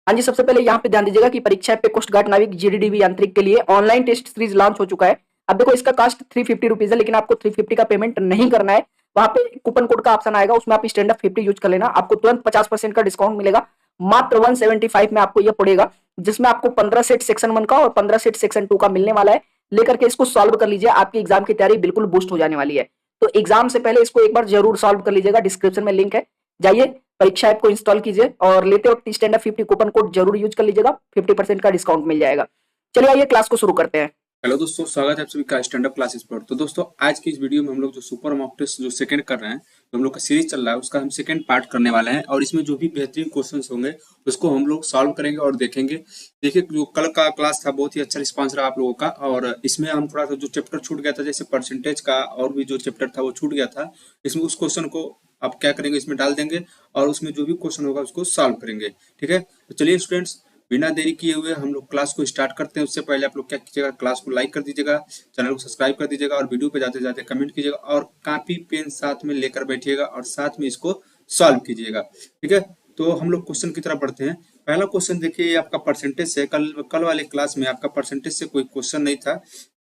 हाँ जी, सबसे पहले यहाँ पे ध्यान दीजिएगा कि परीक्षा ऐप पे कोस्ट गार्ड नाविक जीडीडीबी यांत्रिक के लिए ऑनलाइन टेस्ट सीरीज लॉन्च हो चुका है। अब देखो इसका कास्ट 350 रुपीज है, लेकिन आपको 350 का पेमेंट नहीं करना है। वहां पे कूपन कोड का ऑप्शन आएगा, उसमें आप स्टैंड अप 50 यूज कर लेना, आपको तुरंत 50% का डिस्काउंट मिलेगा। मात्र 175 में आपको यह पड़ेगा, जिसमें आपको 15 सेट सेक्शन 1 का और 15 सेट सेक्शन 2 का मिलने वाला है। लेकर के इसको सॉल्व कर लीजिए, आपकी एग्जाम की तैयारी बिल्कुल बूस्ट हो जाने वाली है। तो एग्जाम से पहले इसको एक बार जरूर सॉल्व कर लीजिएगा, डिस्क्रिप्शन में लिंक है, जाइए परीक्षा ऐप को इंस्टॉल कीजिए और लेते वक्त स्टैंड अप 50 कूपन कोड जरूर यूज कर लीजिएगा, 50% का डिस्काउंट मिल जाएगा। चलिए आइए क्लास को शुरू करते हैं। हेलो दोस्तों, स्वागत है आप सभी का स्टैंड अप क्लासेस पर। तो दोस्तों आज की इस वीडियो में हम लोग जो सुपर मॉक टेस्ट जो सेकंड कर रहे हैं, तो हम लोग का सीरीज चल रहा है, उसका हम सेकंड पार्ट करने वाले हैं और इसमें जो भी बेहतरीन क्वेश्चंस होंगे उसको हम लोग सॉल्व करेंगे और देखेंगे। देखिए जो कल का क्लास था बहुत ही अच्छा रिस्पांस रहा आप लोगों का, और इसमें हम थोड़ा सा जो चैप्टर छूट गया था जैसे परसेंटेज का और भी जो चैप्टर था वो छूट गया था, इसमें उस क्वेश्चन को आप क्या करेंगे इसमें डाल देंगे और उसमें जो भी क्वेश्चन होगा उसको सॉल्व करेंगे। ठीक है, तो चलिए स्टूडेंट्स बिना देरी किए हुए हम लोग क्लास को स्टार्ट करते हैं। उससे पहले आप लोग क्या कीजिएगा, क्लास को लाइक कर दीजिएगा, चैनल को सब्सक्राइब कर दीजिएगा और वीडियो पे जाते जाते कमेंट कीजिएगा और कॉपी पेन साथ में लेकर बैठिएगा और साथ में इसको सॉल्व कीजिएगा। ठीक है, तो हम लोग क्वेश्चन की तरफ बढ़ते हैं। पहला क्वेश्चन देखिए, आपका परसेंटेज से कल वाले क्लास में आपका परसेंटेज से कोई क्वेश्चन नहीं था,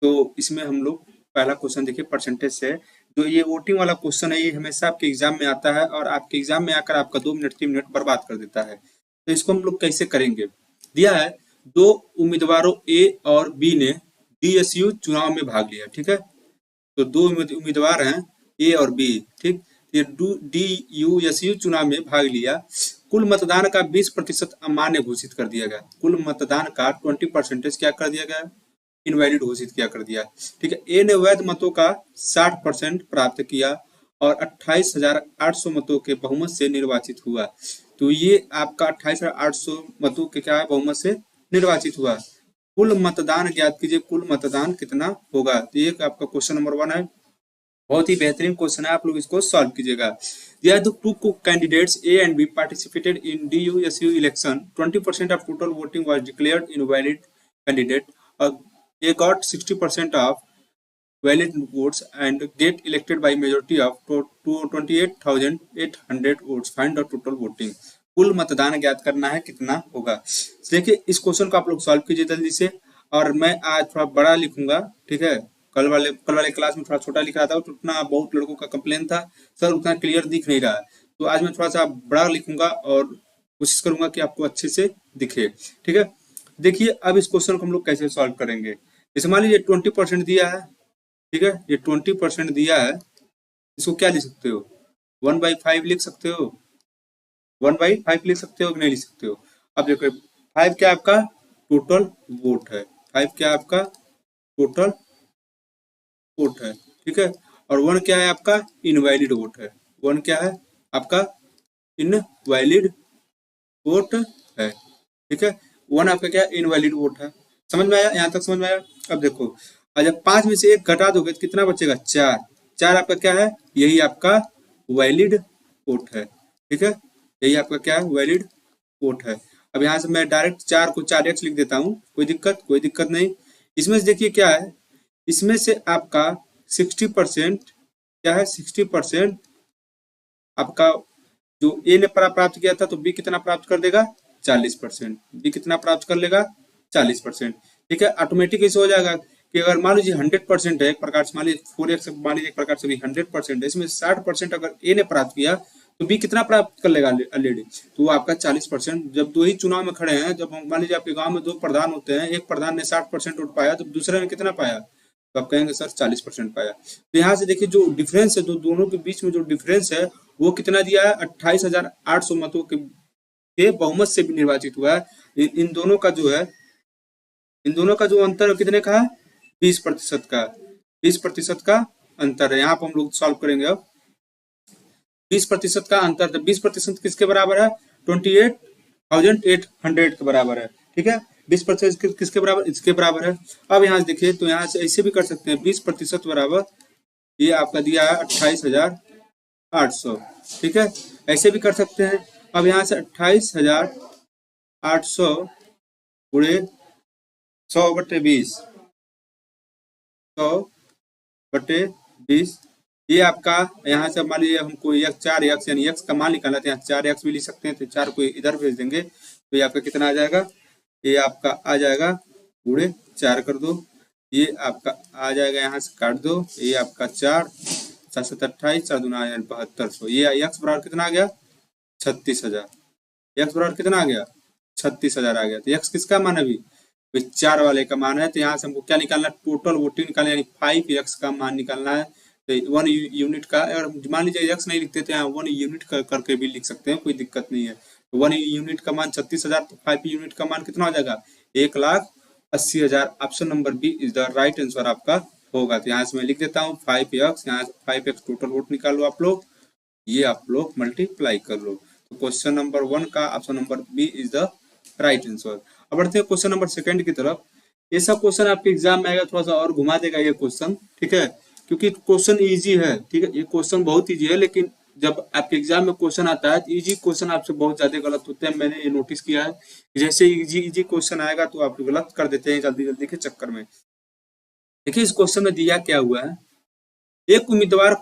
तो इसमें हम लोग पहला क्वेश्चन देखिए परसेंटेज से। जो ये वोटिंग वाला क्वेश्चन है ये हमेशा आपके एग्जाम में आता है और आपके एग्जाम में आकर आपका 2 मिनट 3 मिनट बर्बाद कर देता है। तो इसको हम लोग कैसे करेंगे, दिया है 2 उम्मीदवारों ए और बी ने डीएसयू चुनाव में भाग लिया। ठीक है, तो 2 उम्मीदवार हैं ए और बी। ठीक, ये डीयूएसयू चुनाव में भाग लिया। कुल मतदान का 20% अमान्य घोषित कर दिया गया। कुल मतदान का 20% क्या कर दिया गया, इनवैलिड घोषित किया कर दिया। ठीक है, ए ने वैध मतों का 60% प्राप्त किया और 28,800 मतों के बहुमत से निर्वाचित हुआ। तो ये आपका 28,800 मतों के क्या है बहुमत से निर्वाचित हुआ। कुल मतदान ज्ञात कीजिए, कुल मतदान कितना होगा। तो ये आपका क्वेश्चन नंबर 1 है, बहुत ही बेहतरीन क्वेश्चन है, आप लोग इसको सॉल्व कीजिएगा। दिया the 2 candidates A and B participated in DUSU election. 20% of total voting was declared invalid candidate. They got 60% of valid votes and get elected by majority of 28,800 votes. Find the total voting. कुल मतदान ज्ञात करना है कितना होगा। देखिए इस question को आप लोग सॉल्व कीजिए जल्दी से, और मैं आज थोड़ा बड़ा लिखूंगा। ठीक है, कल वाले क्लास में थोड़ा छोटा लिख रहा था, तो उतना बहुत लड़कों का कंप्लेन था सर उतना क्लियर दिख नहीं रहा है, तो आज मैं थोड़ा सा बड़ा लिखूंगा और कोशिश करूंगा कि आपको अच्छे से दिखे। ठीक है, देखिए अब इस क्वेश्चन को हम लोग कैसे सॉल्व करेंगे। जैसे मान लीजिए 20% दिया है। ठीक है, ये 20% दिया है, इसको क्या लिख सकते हो, 1/5 लिख सकते हो, 1/5 लिख सकते हो कि नहीं लिख सकते हो। अब देखो 5 क्या आपका टोटल वोट है, 5 क्या आपका टोटल वोट है। ठीक है, और 1 क्या है आपका इनवैलिड वोट है। 1 क्या है आपका इनवैलिड वोट है। ठीक है, 1 आपका क्या इनवैलिड वोट है। समझ में आया, यहाँ तक समझ में आया। अब देखो जब 5 में से 1 घटा दोगे तो कितना बचेगा, 4। 4 आपका क्या है, यही आपका वैलिड वोट है। ठीक है, यही आपका क्या है वैलिड वोट है। अब यहाँ से मैं डायरेक्ट 4 को 4x लिख देता हूँ, कोई दिक्कत नहीं। इसमें से देखिए क्या है, इसमें से आपका 60% क्या है, 60% आपका जो ए ने प्राप्त किया था, तो बी कितना प्राप्त कर देगा, 40%। बी कितना प्राप्त कर लेगा, 40%। ठीक है, ऑटोमेटिक ऐसे हो जाएगा कि अगर मान लीजिए 100% है, एक प्रकार से मान लीजिए 4x मान लीजिए एक प्रकार से भी 100% है, इसमें 60% अगर ए ने प्राप्त किया तो बी कितना प्राप्त कर लेगा ऑलरेडी, तो वो आपका 40%। जब 2 ही चुनाव में खड़े हैं, जब मान लीजिए आपके गांव में 2 प्रधान होते हैं, एक प्रधान ने 60% वोट पाया तो दूसरे ने कितना पाया, तो आप कहेंगे सर 40% पाया। तो यहाँ से देखिए जो डिफरेंस है, दोनों के बीच में जो डिफरेंस है वो कितना दिया है, 28,800 मतों के बहुमत से भी निर्वाचित हुआ है। इन दोनों का जो है, इन दोनों का जो अंतर कितने का है, 20% का, 20% का अंतर है। यहाँ पर हम लोग सॉल्व करेंगे। अब 20% का अंतर, तो 20% किसके बराबर है, 28,800 के बराबर है। ठीक है, 20% किसके बराबर, इसके बराबर है। अब यहाँ से देखिए, तो यहाँ से ऐसे भी कर सकते हैं, 20% बराबर ये आपका दिया है 28,800। ठीक है, ऐसे भी कर सकते हैं। अब यहाँ से 28,800 गुणे 100/20, 100/20, ये आपका यहाँ से मान लीजिए हमको x 4x यानी x का मान निकालना था, यहाँ 4x भी लिख सकते हैं, तो 4 को इधर भेज देंगे तो ये आपका कितना आ जाएगा, ये आपका आ जाएगा पूरे 4 कर दो, ये आपका आ जाएगा यहाँ से काट दो, ये आपका 4 7 7 28 4 दूना 7200, ये एक्स बराबर कितना आ गया 36,000, एक्स बराबर कितना आ गया 36,000 आ गया। तो एक्स किसका मान है अभी 4 वाले का मान है, तो यहाँ से हमको क्या निकालना है, टोटल वोटिंग निकालना है, यानी 5x का मान निकालना है। तो 1 यूनिट का, अगर मान लीजिए एक्स नहीं लिखते तो यहाँ 1 यूनिट करके भी लिख सकते हैं, कोई दिक्कत नहीं है। तो 1 यूनिट का मान 36,000, तो 5 यूनिट का मान कितना हो जाएगा 1,80,000। Option number B is the right answer आपका होगा। तो यहाँ से मैं लिख देता हूँ 5x, यहाँ से 5x टोटल वोट निकालो आप लोग, ये आप लोग मल्टीप्लाई कर लो। तो क्वेश्चन नंबर 1 का option number B is the right answer. अब बढ़ते हैं क्वेश्चन नंबर 2 की तरफ। ये सब क्वेश्चन आपके एग्जाम में आएगा, थोड़ा सा और घुमा देगा ये क्वेश्चन, ठीक है, क्योंकि क्वेश्चन इजी है, ठीक है, ये क्वेश्चन बहुत इजी है, लेकिन जब आपके एग्जाम में क्वेश्चन आता है तो इजी क्वेश्चन आपसे बहुत ज्यादा गलत होते हैं। मैंने ये नोटिस किया है, जैसे इजी क्वेश्चन आएगा तो आप गलत कर देते हैं जल्दी जल्दी के चक्कर में। देखिए इस क्वेश्चन में दिया क्या हुआ है, एक उम्मीदवार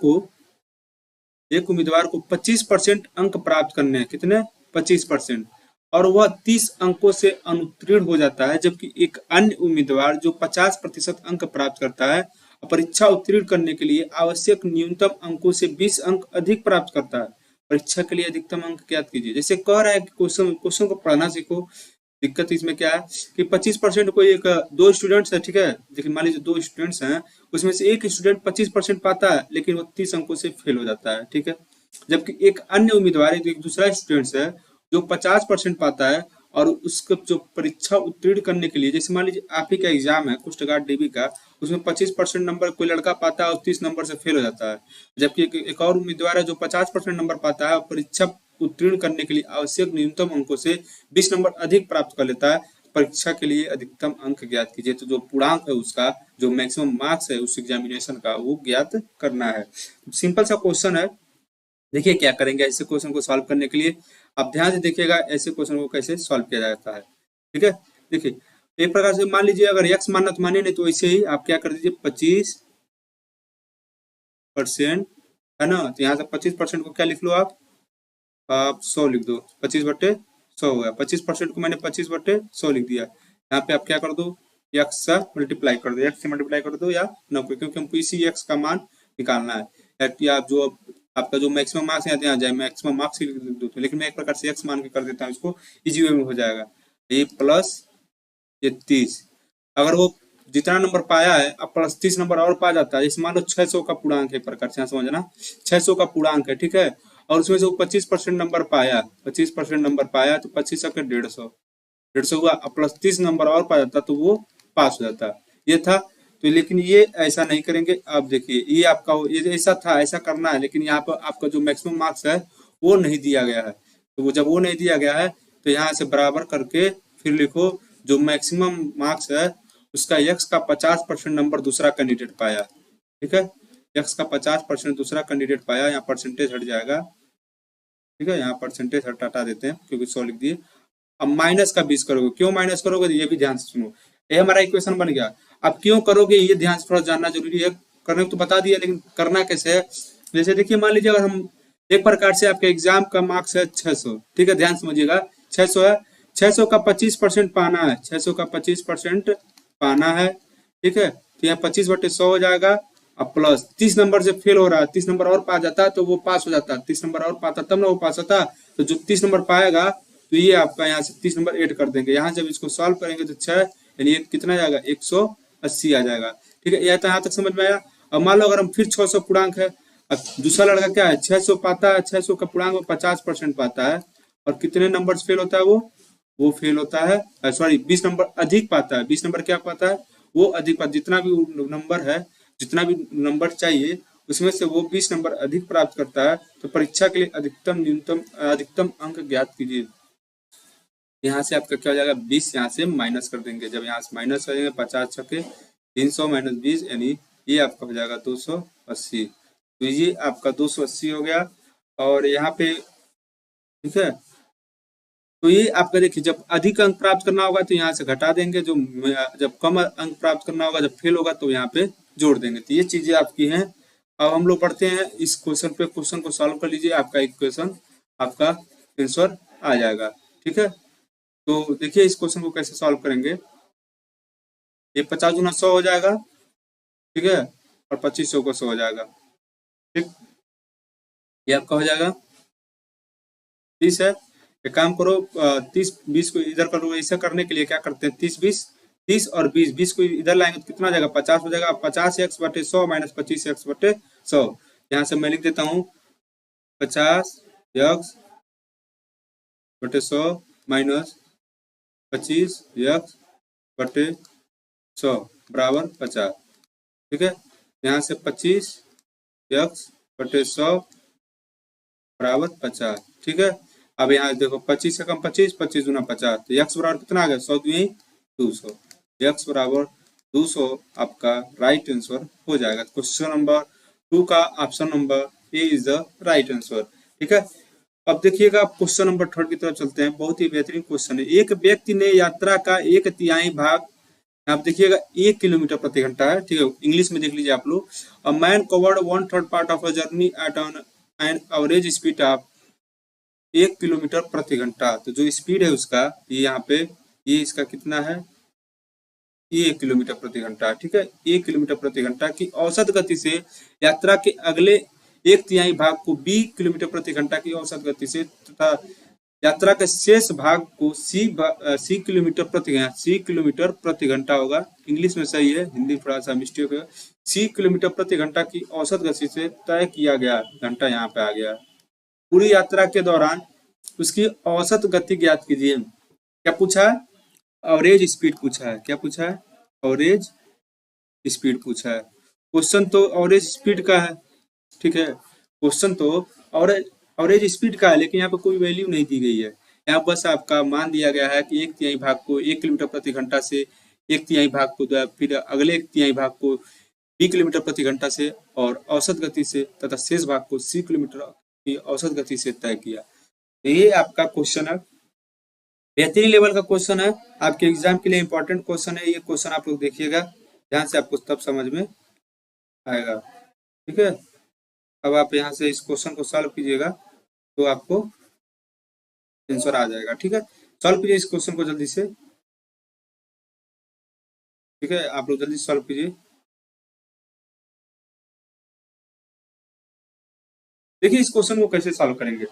को 25% अंक प्राप्त करने हैं, कितने 25%, और वह 30 अंकों से अनुत्तीर्ण हो जाता है, जबकि एक अन्य उम्मीदवार जो 50% अंक प्राप्त करता है परीक्षा उत्तीर्ण करने के लिए आवश्यक न्यूनतम अंकों से 20 अंक अधिक प्राप्त करता है। परीक्षा के लिए अधिकतम अंक ज्ञात कीजिए। जैसे कह रहा है कि क्वेश्चन को पढ़ना सीखो। दिक्कत इसमें क्या है कि 25% कोई एक 2 स्टूडेंट्स है, ठीक है, लेकिन मान लीजिए 2 स्टूडेंट्स हैं, उसमें से एक स्टूडेंट 25% पाता है लेकिन वो 30 अंकों से फेल हो जाता है, ठीक है, जबकि एक अन्य उम्मीदवार है जो एक दूसरा स्टूडेंट्स है जो 50% पाता है और उसको जो परीक्षा उत्तीर्ण करने के लिए, जैसे मान लीजिए आप ही का एग्जाम है कोस्ट गार्ड डीबी का, उसमें 25% नंबर कोई लड़का पाता है और 30 नंबर से फेल हो जाता है, जबकि एक और उम्मीदवार है जो 50% नंबर पाता है और परीक्षा उत्तीर्ण करने के लिए आवश्यक न्यूनतम अंकों से 20 नंबर अधिक प्राप्त कर लेता है। परीक्षा के लिए अधिकतम अंक ज्ञात कीजिए। तो जो पूर्णांक है उसका, जो मैक्सिमम मार्क्स है उस एग्जामिनेशन का, वो ज्ञात करना है। सिंपल सा क्वेश्चन है। देखिए क्या करेंगे ऐसे क्वेश्चन को सॉल्व करने के लिए, आप ध्यान से देखिएगा ऐसे क्वेश्चन को कैसे सॉल्व किया जाता है, ठीक है। देखिए एक प्रकार से मान लीजिए अगर x मानना तो मानिए, नहीं तो ऐसे ही आप क्या कर दीजिए 25% है ना, तो यहाँ से 25% को क्या लिख लो आप 100 लिख दो, 25/100 हो गया। 25% को मैंने 25/100 लिख दिया। यहाँ पे आप क्या कर दो x से मल्टीप्लाई कर दो, x से मल्टीप्लाई कर दो या 90, क्योंकि हमको इसी x का मान निकालना है। या जो आपका जो मैक्सिमम मार्क्स यहाँ जाए, मैक्सिमम मार्क्स ही लिख दो, लेकिन मैं एक प्रकार से x मान के कर देता हूँ, इसको इजी वे में हो जाएगा। ये प्लस ये 30, अगर वो जितना नंबर पाया है अब प्लस 30 नंबर और पा जाता है, जैसे मान लो 600 का पूर्णांक है, प्रकार से समझना 600 का पूर्णांक है, ठीक है, और उसमें से वो 25% नंबर पाया, 25% नंबर पाया तो 25 का 150 हुआ, अब प्लस 30 नंबर और पा जाता तो वो पास हो जाता। ये था तो, लेकिन ये ऐसा नहीं करेंगे। आप देखिए ये आपका ये ऐसा था, ऐसा करना है, लेकिन यहाँ पर आपका जो मैक्सिमम मार्क्स है वो नहीं दिया गया है। तो वो जब वो नहीं दिया गया है तो यहाँ से बराबर करके फिर लिखो जो मैक्सिमम मार्क्स है उसका x का 50% नंबर दूसरा कैंडिडेट पाया, ठीक है, x का 50% दूसरा कैंडिडेट पाया, यहाँ परसेंटेज हट जाएगा, ठीक है, यहाँ परसेंटेज हटा देते हैं क्योंकि 100 लिख दिए। अब माइनस का 20 करोगे, क्यों माइनस करोगे ये भी ध्यान से सुनो, ये हमारा इक्वेशन बन गया। अब क्यों करोगे ये ध्यान से थोड़ा जानना जरूरी है, करने को तो बता दिया लेकिन करना कैसे है। जैसे देखिए मान लीजिए अगर हम एक प्रकार से आपके एग्जाम का मार्क्स है 600, ठीक है, ध्यान समझिएगा 600 है, 600 का 25% पाना है, 600 का 25% पाना है, ठीक है, तो यहाँ 25/100 हो जाएगा। अब प्लस 30 नंबर से फेल हो रहा है, 30 नंबर और पा जाता तो वो पास हो जाता, 30 नंबर और पाता तब ना वो पास होता। तो जो 30 नंबर पाएगा तो ये आपका यहाँ से 30 नंबर ऐड कर देंगे, यहाँ जब इसको सॉल्व करेंगे तो 6 यानी कितना जाएगा 180 आ जाएगा, ठीक है, यहाँ तक समझ में आया। अब मान लो अगर हम फिर 600 पूर्णांक है, अब दूसरा लड़का क्या है 600 पाता है, 600 का पूर्णांक में 50% पाता है और कितने नंबर फेल होता है वो फेल होता है, सॉरी 20 नंबर अधिक पाता है। 20 नंबर क्या पाता है वो अधिक पाता, जितना भी नंबर है, जितना भी नंबर चाहिए उसमें से वो 20 नंबर अधिक प्राप्त करता है। तो परीक्षा के लिए अधिकतम अंक ज्ञात कीजिए। यहाँ से आपका क्या हो जाएगा 20, यहाँ से माइनस कर देंगे, जब यहाँ से माइनस करेंगे 50 छके 300 माइनस 20 यानी ये आपका हो जाएगा 280। तो ये आपका 280 हो गया। और यहाँ पे ठीक है, तो ये आपका देखिए जब अधिक अंक प्राप्त करना होगा तो यहाँ से घटा देंगे, जो जब कम अंक प्राप्त करना होगा, जब फेल होगा तो यहाँ पे जोड़ देंगे। तो ये चीजें आपकी हैं। अब हम लोग पढ़ते हैं इस क्वेश्चन पे, क्वेश्चन को सॉल्व कर लीजिए, आपका इक्वेशन आपका आंसर आ जाएगा, ठीक है। तो देखिए इस क्वेश्चन को कैसे सॉल्व करेंगे। ये 50 गुना 100 हो जाएगा, ठीक है, और 2500 को 100 हो जाएगा, ठीक, ये आपका हो जाएगा 30 है। एक काम करो 30-20 को इधर करो, ऐसा करने के लिए क्या करते हैं 30-20, 30 और 20 को इधर लाएंगे तो कितना हो जाएगा 50 हो जाएगा। 50x/100 माइनस 25x/100, यहाँ से मैं लिख देता हूँ 50x/100 माइनस 25x/100 बराबर 50, ठीक है। यहाँ से 25x/100 बराबर 50, ठीक है। अब यहाँ देखो 25 से कम 25, 25 गुना 50, तो x बराबर कितना आ गया 100 दूनी 200, x बराबर 200 आपका राइट आंसर हो जाएगा। क्वेश्चन नंबर 2 का option number A is the right answer, ठीक है। अब देखिएगा क्वेश्चन नंबर 3 की तरफ चलते हैं। बहुत ही बेहतरीन क्वेश्चन है। एक व्यक्ति ने यात्रा का 1/3 भाग, आप देखिएगा 1 किलोमीटर प्रति घंटा है, ठीक है, इंग्लिश में देख लीजिए आप लोग। A man covered 1/3 part of a journey at an average speed of 1 kilometre प्रति घंटा। तो जो स्पीड है उसका ये यहाँ पे ये इसका कितना है, ये 1 किलोमीटर प्रति घंटा, ठीक है। 1 किलोमीटर प्रति घंटा की औसत गति से यात्रा के अगले 1/3 भाग को 20 किलोमीटर प्रति घंटा की औसत गति से तथा यात्रा के शेष भाग को सी किलोमीटर प्रति घंटा होगा। इंग्लिश में सही है, हिंदी थोड़ा सा मिस्टेक है। सी किलोमीटर प्रति घंटा की औसत गति से तय किया गया घंटा यहाँ पे आ गया। पूरी यात्रा के दौरान उसकी औसत गति ज्ञात कीजिए। क्या पूछा है, एवरेज स्पीड पूछा है। क्या पूछा है, एवरेज स्पीड पूछा है। क्वेश्चन तो एवरेज स्पीड का है, ठीक है, क्वेश्चन तो एवरेज स्पीड का है, लेकिन यहाँ पे कोई वैल्यू नहीं दी गई है। यहाँ बस आपका मान दिया गया है कि 1/3 भाग को 1 किलोमीटर प्रति घंटा से, 1/3 भाग को फिर अगले 1/3 भाग को 20 किलोमीटर प्रति घंटा से और औसत गति से तथा शेष भाग को 30 किलोमीटर की औसत गति से तय किया। ये आपका क्वेश्चन है, बेहतरीन लेवल का क्वेश्चन है, आपके एग्जाम के लिए इंपॉर्टेंट क्वेश्चन है। ये क्वेश्चन आप लोग देखिएगा ध्यान से, आपको तब समझ में आएगा, ठीक है। अब आप यहाँ से इस क्वेश्चन को सॉल्व कीजिएगा तो आपको आंसर आ जाएगा, ठीक है। सॉल्व कीजिए इस क्वेश्चन को जल्दी से, ठीक है, आप लोग जल्दी सॉल्व कीजिए। देखिए इस क्वेश्चन को कैसे सॉल्व करेंगे।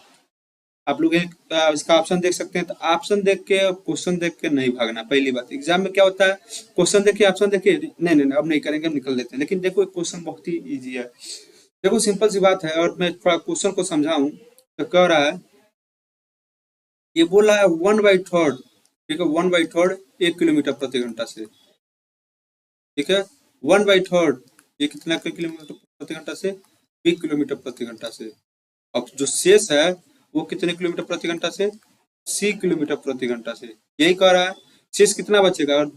आप लोग एक इसका ऑप्शन देख सकते हैं, तो ऑप्शन देख के क्वेश्चन देख के नहीं भागना। पहली बात, एग्जाम में क्या होता है, क्वेश्चन देखिए ऑप्शन देखिए, नहीं अब नहीं करेंगे, हम निकल लेते हैं। लेकिन देखो क्वेश्चन बहुत ही इजी है, देखो सिंपल सी बात है। और मैं थोड़ा क्वेश्चन को समझाऊं तो कह रहा है, ये बोल रहा है 1/3, ठीक है, 1/3 1 किलोमीटर प्रति घंटा से, ठीक है, 1/3 ये कितना किलोमीटर प्रति घंटा से, 20 किलोमीटर प्रति घंटा से। अब जो शेष है वो कितने किलोमीटर प्रति घंटा से, 30 किलोमीटर प्रति घंटा से। यही कह रहा है शेष कितना बचेगा। अगर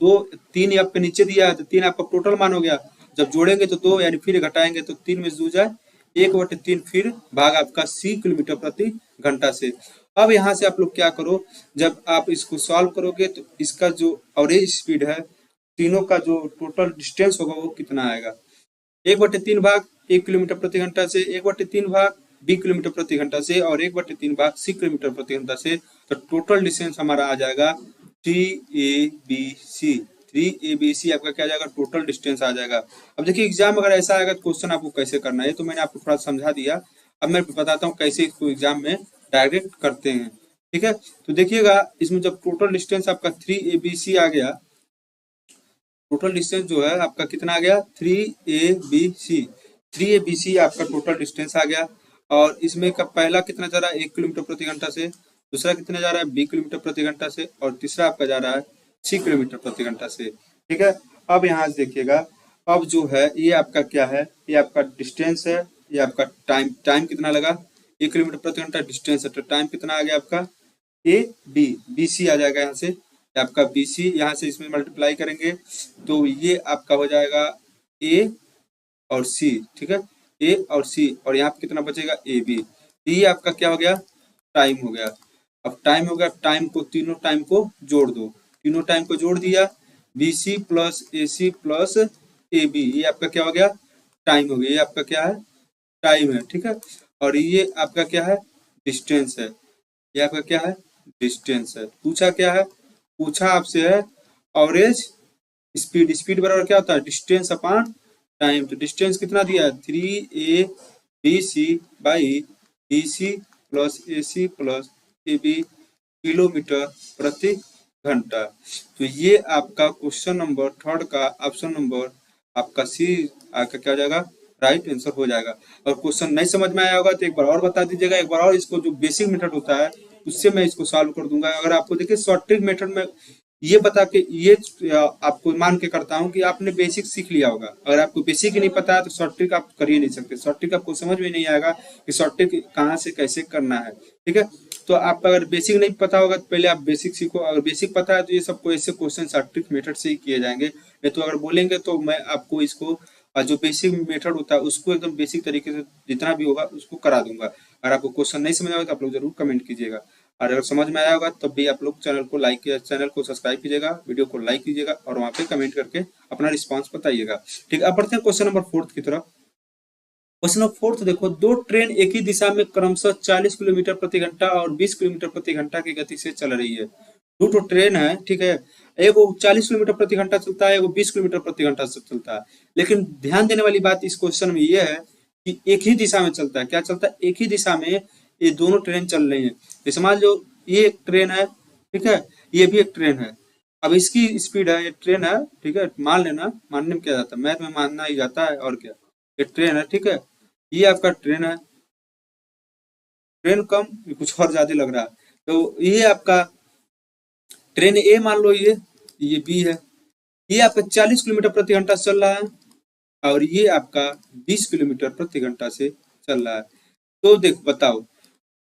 3 आपके नीचे दिया है तो 3 आपका टोटल मान हो गया, जब जोड़ेंगे तो 2 यानी फिर घटाएंगे तो 3 में से 2 जाए 1/3 फिर भाग आपका 30 किलोमीटर प्रति घंटा से। अब यहाँ से आप लोग क्या करो, जब आप इसको सॉल्व करोगे तो इसका जो एवरेज स्पीड है, तीनों का जो टोटल डिस्टेंस होगा वो कितना आएगा, 1/3 भाग 1 किलोमीटर प्रति घंटा से, 1/3 भाग 20 किलोमीटर प्रति घंटा से और 1/3 भाग 30 किलोमीटर प्रति घंटा से। तो टोटल डिस्टेंस हमारा आ जाएगा 3ABC। 3ABC आपका क्या आ जाएगा, टोटल डिस्टेंस आ जाएगा। अब देखिए एग्जाम अगर ऐसा आएगा तो क्वेश्चन आपको कैसे करना है, तो मैंने आपको थोड़ा समझा दिया। अब मैं बताता हूँ कैसे इसको एग्जाम में डायरेक्ट करते हैं, ठीक है। तो देखिएगा इसमें जब टोटल डिस्टेंस आपका 3ABC आ गया, टोटल डिस्टेंस जो है आपका कितना आ गया 3ABC आपका टोटल डिस्टेंस आ गया। और इसमें का पहला कितना जा रहा है 1 किलोमीटर प्रति घंटा से, दूसरा कितना जा रहा है 20 किलोमीटर प्रति घंटा से और तीसरा आपका जा रहा है 6 किलोमीटर प्रति घंटा से, ठीक है। अब यहाँ से देखिएगा, अब जो है ये आपका क्या है, ये आपका डिस्टेंस है, ये आपका टाइम कितना लगा 1 किलोमीटर प्रति घंटा डिस्टेंस है, तो टाइम कितना आ गया आपका BC आ जाएगा। यहाँ से आपका BC, यहाँ से इसमें मल्टीप्लाई करेंगे तो ये आपका हो जाएगा A और C, ठीक है, A और C, और यहाँ पे कितना बचेगा AB। ये आपका क्या हो गया, टाइम हो गया। अब टाइम हो गया, टाइम को तीनों टाइम को जोड़ दो, तीनों टाइम को जोड़ दिया, BC plus AC plus AB, ये आपका क्या हो गया टाइम हो गया। ये आपका क्या है टाइम है, ठीक है। और ये आपका क्या है डिस्टेंस है, ये आपका क्या है डिस्टेंस है। पूछा क्या है पूछा आपसे है एवरेज स्पीड, स्पीड बराबर क्या होता है डिस्टेंस अपॉन टाइम। तो डिस्टेंस कितना दिया है 3a by BC plus AC plus AB kilometre प्रति घंटा। तो ये आपका क्वेश्चन नंबर थर्ड का ऑप्शन नंबर आपका सी आपका क्या हो जाएगा राइट आंसर हो जाएगा। और क्वेश्चन नहीं समझ में आया होगा तो एक बार और बता दीजिएगा, एक बार और इसको जो बेसिक मेथड होता है उससे मैं इसको सॉल्व कर दूंगा। अगर आपको देखिए शॉर्ट ट्रिक मेथड में ये बता के ये आपको मान के करता हूँ कि आपने बेसिक सीख लिया होगा। अगर आपको बेसिक ही नहीं पता है तो शॉर्ट ट्रिक आप कर ही नहीं सकते, शॉर्ट ट्रिक आपको समझ में नहीं आएगा कि शॉर्ट ट्रिक कहाँ से कैसे करना है। ठीक है, तो आपका अगर बेसिक नहीं पता होगा तो पहले आप बेसिक सीखो, अगर बेसिक पता है तो ये सबको ऐसे क्वेश्चन शॉर्ट ट्रिक मेथड से ही किए जाएंगे। नहीं तो अगर बोलेंगे तो मैं आपको इसको जो बेसिक मेथड होता है उसको एकदम बेसिक तरीके से जितना भी होगा उसको करा दूंगा। अगर आपको क्वेश्चन नहीं समझ आएगा तो आप लोग जरूर कमेंट कीजिएगा, और अगर समझ में आया होगा तब भी आप लोग चैनल को लाइक चैनल को सब्सक्राइब कीजिएगा, वीडियो को लाइक कीजिएगा और वहाँ पे कमेंट करके अपना रिस्पांस बताइएगा। ठीक है, अब बढ़ते हैं क्वेश्चन नंबर 4 की तरफ। क्वेश्चन नंबर 4 देखो, दो ट्रेन एक ही दिशा में क्रमशः 40 किलोमीटर प्रति घंटा और 20 किलोमीटर प्रति घंटा की गति से चल रही है। दो तो ट्रेन है, ठीक है, एगो 40 किलोमीटर प्रति घंटा चलता है, एगो 20 किलोमीटर प्रति घंटा से चलता है। लेकिन ध्यान देने वाली बात इस क्वेश्चन में ये है कि एक ही दिशा में चलता है। क्या चलता है? एक ही दिशा में ये दोनों ट्रेन चल रही है। ये समझ लो ये एक ट्रेन है, ठीक है, ये भी एक ट्रेन है। अब इसकी स्पीड है, ये ट्रेन है, ठीक है, मान लेना, मानने में क्या जाता है, मैथ में मानना ही जाता है और क्या। ये ट्रेन है, ठीक है, ये आपका ट्रेन है, ट्रेन कम ये कुछ और ज्यादा लग रहा है। तो ये आपका ट्रेन ए मान लो, ये बी है, ये आपका 40 किलोमीटर प्रति घंटा चल रहा है और ये आपका 20 किलोमीटर प्रति घंटा से चल रहा है। तो देखो बताओ,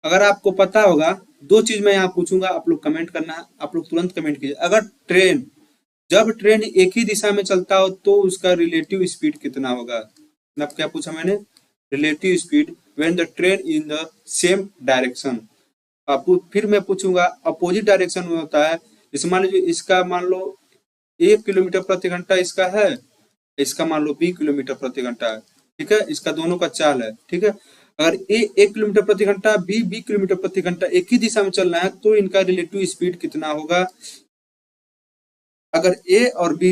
अगर आपको पता होगा, दो चीज मैं यहाँ पूछूंगा, आप लोग कमेंट करना है, आप लोग तुरंत कमेंट कीजिए। अगर जब ट्रेन एक ही दिशा में चलता हो तो उसका रिलेटिव स्पीड कितना होगा। मतलब क्या पूछा मैंने, relative speed when the train in the same direction. फिर मैं पूछूंगा अपोजिट डायरेक्शन में होता है। जैसे मान लीजिए इसका मान लो 1 किलोमीटर प्रति घंटा इसका है, इसका मान लो 20 किलोमीटर प्रति घंटा है, ठीक है, इसका दोनों का चाल है, ठीक है। अगर ए 1 किलोमीटर प्रति घंटा, बी 20 किलोमीटर प्रति घंटा एक ही दिशा में चलना है तो इनका रिलेटिव स्पीड कितना होगा। अगर ए और बी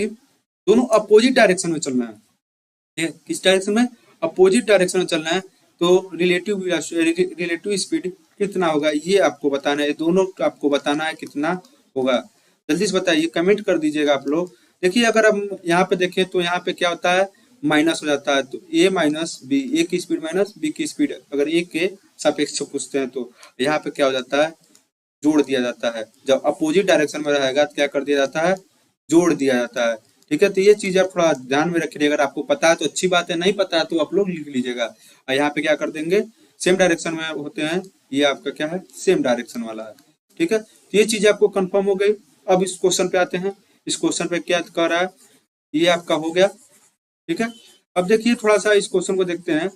दोनों अपोजिट डायरेक्शन में चलना है, किस डायरेक्शन में, अपोजिट डायरेक्शन में चलना है, तो रिलेटिव स्पीड कितना होगा ये आपको बताना है, दोनों आपको बताना है कितना होगा। जल्दी से बताइए, कमेंट कर दीजिएगा आप लोग। देखिए अगर हम यहाँ पे देखें तो यहाँ पे क्या होता है, माइनस हो जाता है, तो ए माइनस बी, ए की स्पीड माइनस बी की स्पीड, अगर ए के सापेक्ष पूछते हैं तो यहाँ पे क्या हो जाता है, जोड़ दिया जाता है। जब अपोजिट डायरेक्शन में रहेगा तो क्या कर दिया जाता है, जोड़ दिया जाता है, ठीक है। तो ये चीज आप थोड़ा ध्यान में रखिए, अगर आपको पता है तो अच्छी बात है, नहीं पता है तो आप लोग लिख लीजिएगा। यहाँ पे क्या कर देंगे, सेम डायरेक्शन में होते हैं, ये आपका क्या है, सेम डायरेक्शन वाला है, ठीक है। तो ये चीज आपको कंफर्म हो गई। अब इस क्वेश्चन पे आते हैं, इस क्वेश्चन पे क्या कह रहा है, ये आपका हो गया, ठीक है। अब देखिए थोड़ा सा इस क्वेश्चन को देखते हैं।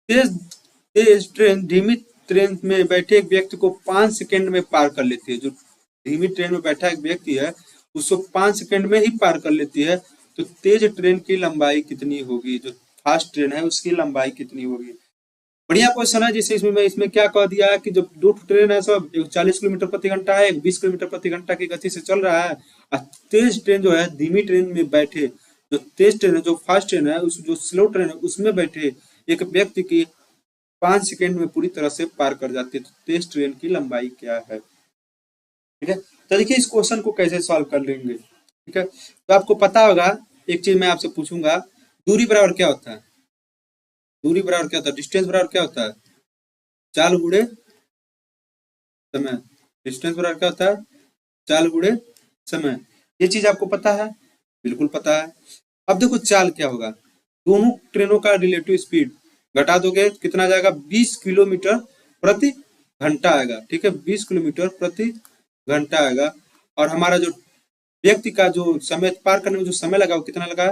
तेज ट्रेन धीमी ट्रेन में बैठे एक व्यक्ति को 5 सेकंड में पार कर लेती है। जो धीमी ट्रेन में बैठा एक व्यक्ति है उसको 5 सेकंड में ही पार कर लेती है, तो तेज ट्रेन की लंबाई कितनी होगी, जो फास्ट ट्रेन है उसकी लंबाई कितनी होगी। बढ़िया क्वेश्चन है। जैसे इसमें क्या कह दिया है कि जब दो ट्रेन है सब, एक 40 किलोमीटर प्रति घंटा है, एक 20 किलोमीटर प्रति घंटा की गति से चल रहा है, और तेज ट्रेन जो है धीमी ट्रेन में बैठे, जो तेज ट्रेन है, जो फास्ट ट्रेन है, उस जो स्लो ट्रेन है उसमें बैठे एक व्यक्ति की 5 सेकंड में पूरी तरह से पार कर जाती है, तो तेज ट्रेन की लंबाई क्या है, ठीक है। तो देखिए इस क्वेश्चन को कैसे सॉल्व कर लेंगे, ठीक है। तो आपको पता होगा, एक चीज मैं आपसे पूछूंगा, दूरी बराबर क्या होता है, दूरी बराबर क्या होता है, डिस्टेंस बराबर क्या होता है, चाल गुणे समय। डिस्टेंस बराबर क्या होता है, चाल गुणे समय। ये चीज आपको पता है, बिल्कुल पता है। अब देखो चाल क्या होगा, दोनों ट्रेनों का रिलेटिव स्पीड घटा दोगे कितना जाएगा, 20 किलोमीटर प्रति घंटा आएगा, ठीक है, 20 किलोमीटर प्रति घंटा आएगा। और हमारा जो व्यक्ति का जो समय पार करने में जो समय लगा वो कितना लगा,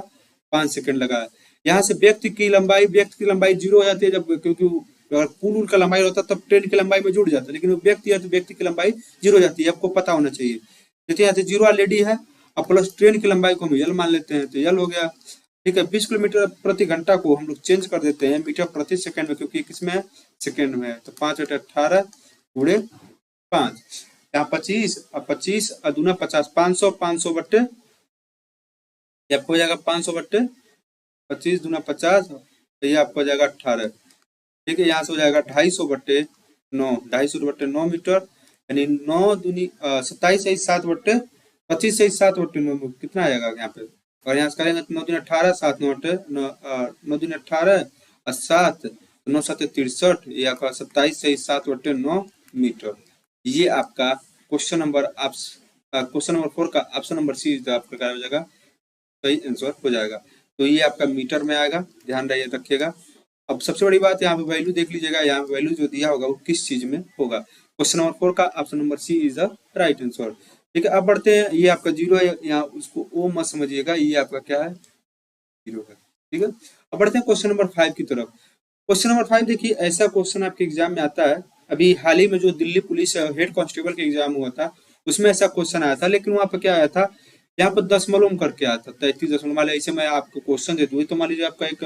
5 सेकंड लगा। यहाँ से व्यक्ति की लंबाई 0 हो जाती है, जब क्योंकि अगर पुल का लंबाई होता तब ट्रेन की लंबाई में जुड़ जाता है, लेकिन व्यक्ति है तो व्यक्ति की लंबाई 0 हो जाती है, आपको पता होना चाहिए। देखिए यहाँ से 0 ऑलरेडी है, अब प्लस ट्रेन की लंबाई को हम यल मान लेते हैं, तो यल हो गया, ठीक है। 20 किलोमीटर प्रति घंटा को हम लोग चेंज कर देते हैं मीटर प्रति सेकंड में, क्योंकि किसमें है, सेकंड में है, तो 5 × 8 = 18 × 5। यहाँ 25 और 25 और दूना 50, 500, 500 बट्टे ये आपको हो जाएगा 500 बट्टे 25 दूना 50, तो ये आपको हो जाएगा 18। ठीक है, यहाँ से हो जाएगा 250 बट्टे 9, 250 बट्टे 9 मीटर, यानी 9 दूनी 27 से 7 बट्टे 25 से 7 बट्टे 9 कितना आ जाएगा यहाँ पे, और यहाँ से करेंगे तो 9 दूनी 18, 7 9 बट्टे 9 दूनी 18 और 7 9 7 63, ये आपका 27 से 7 बट्टे 9 मीटर। ये आपका क्वेश्चन नंबर 4 का ऑप्शन नंबर सी आपका क्या हो जाएगा, सही आंसर हो जाएगा। तो ये आपका मीटर में आएगा, ध्यान रखिएगा। अब सबसे बड़ी बात यहाँ पे वैल्यू देख लीजिएगा, यहाँ पे वैल्यू जो दिया होगा वो किस चीज में होगा। क्वेश्चन नंबर 4 का option number C is the right answer. ठीक है, अब बढ़ते हैं, ये आपका 0 है, यहाँ उसको ओ मत समझिएगा, ये आपका क्या है 0 है। ठीक है, अब बढ़ते हैं क्वेश्चन नंबर 5 की तरफ। क्वेश्चन नंबर 5 देखिए, ऐसा क्वेश्चन आपके एग्जाम में आता है, अभी हाल ही में जो दिल्ली पुलिस हेड कांस्टेबल के एग्जाम हुआ था उसमें ऐसा क्वेश्चन आया था, लेकिन वहां पर क्या आया था, यहाँ पर दशमलव करके आया था 33 मान लीजिए, ऐसे मैं आपको क्वेश्चन दे दूँ तो मान लीजिए आपका एक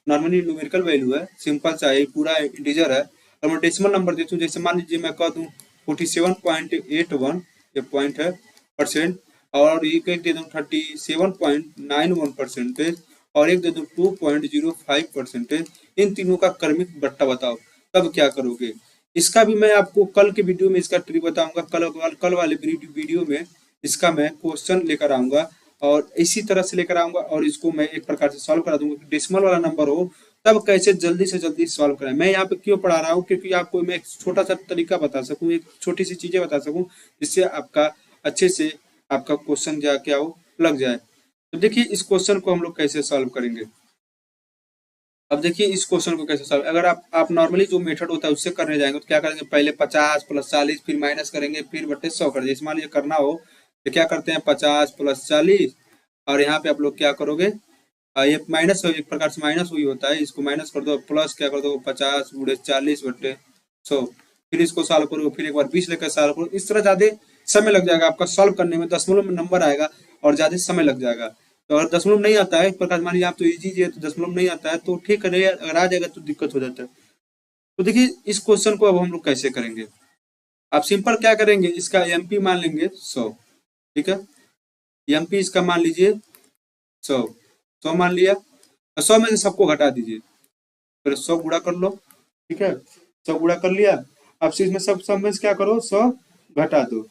नॉर्मली न्यूमेरिकल वैल्यू है, सिंपल सा है, पूरा इंटीजर है, और मैं डेसिमल नंबर देता हूँ, जैसे मान लीजिए मैं कह दूँ 47.81 ये पॉइंट है परसेंट, और एक एक दे दूँ 37.91%, और एक दे दूँ 2.05%, इन तीनों का क्रमिक बट्टा बताओ, तब क्या करोगे। इसका भी मैं आपको कल के वीडियो में इसका ट्रिक बताऊंगा, कल वाले वीडियो में इसका मैं क्वेश्चन लेकर आऊंगा, और इसी तरह से लेकर आऊंगा, और इसको मैं एक प्रकार से सॉल्व करा दूंगा। डेसिमल वाला नंबर हो तब कैसे जल्दी से जल्दी सॉल्व करें। मैं यहाँ पे क्यों पढ़ा रहा हूँ, क्योंकि आपको मैं एक छोटा सा तरीका बता सकूँ, एक छोटी सी चीजें बता सकूँ, जिससे आपका अच्छे से आपका क्वेश्चन क्या हो लग जाए। तो देखिए इस क्वेश्चन को हम लोग कैसे सॉल्व करेंगे। अब देखिए इस क्वेश्चन को कैसे सॉल्व, अगर आप नॉर्मली जो मेथड होता है उससे करने जाएंगे तो क्या करेंगे, पहले 50 + 40 फिर माइनस करेंगे फिर बट्टे 100 कर दीजिए। मान लीजिए करना हो तो क्या करते हैं 50 + 40, और यहाँ पे आप लोग क्या करोगे, ये माइनस एक प्रकार से माइनस हुई होता है, इसको माइनस कर दो, प्लस क्या कर दो 50 × 40 बट्टे 100, फिर इसको सॉल्व करो, फिर एक बार 20 लेकर सॉल्व करो। इस तरह ज्यादा समय लग जाएगा आपका सॉल्व करने में, दशमलव में नंबर आएगा और ज्यादा समय लग जाएगा। तो अगर दशमलव नहीं आता है, एक प्रकार मान लीजिए आप तो इजी है, तो दशमलव नहीं आता है तो ठीक है, अगर आ जाएगा तो दिक्कत हो जाता है। तो देखिए इस क्वेश्चन को अब हम लोग कैसे करेंगे, आप सिंपल क्या करेंगे, इसका एमपी मान लेंगे 100। ठीक है, एमपी इसका मान लीजिए 100 मान लिया, 100 में से सबको घटा दीजिए, फिर 100 गुणा कर लो। ठीक है, 100 गुणा कर लिया, अब से इसमें सब में से क्या करो 100 घटा दो।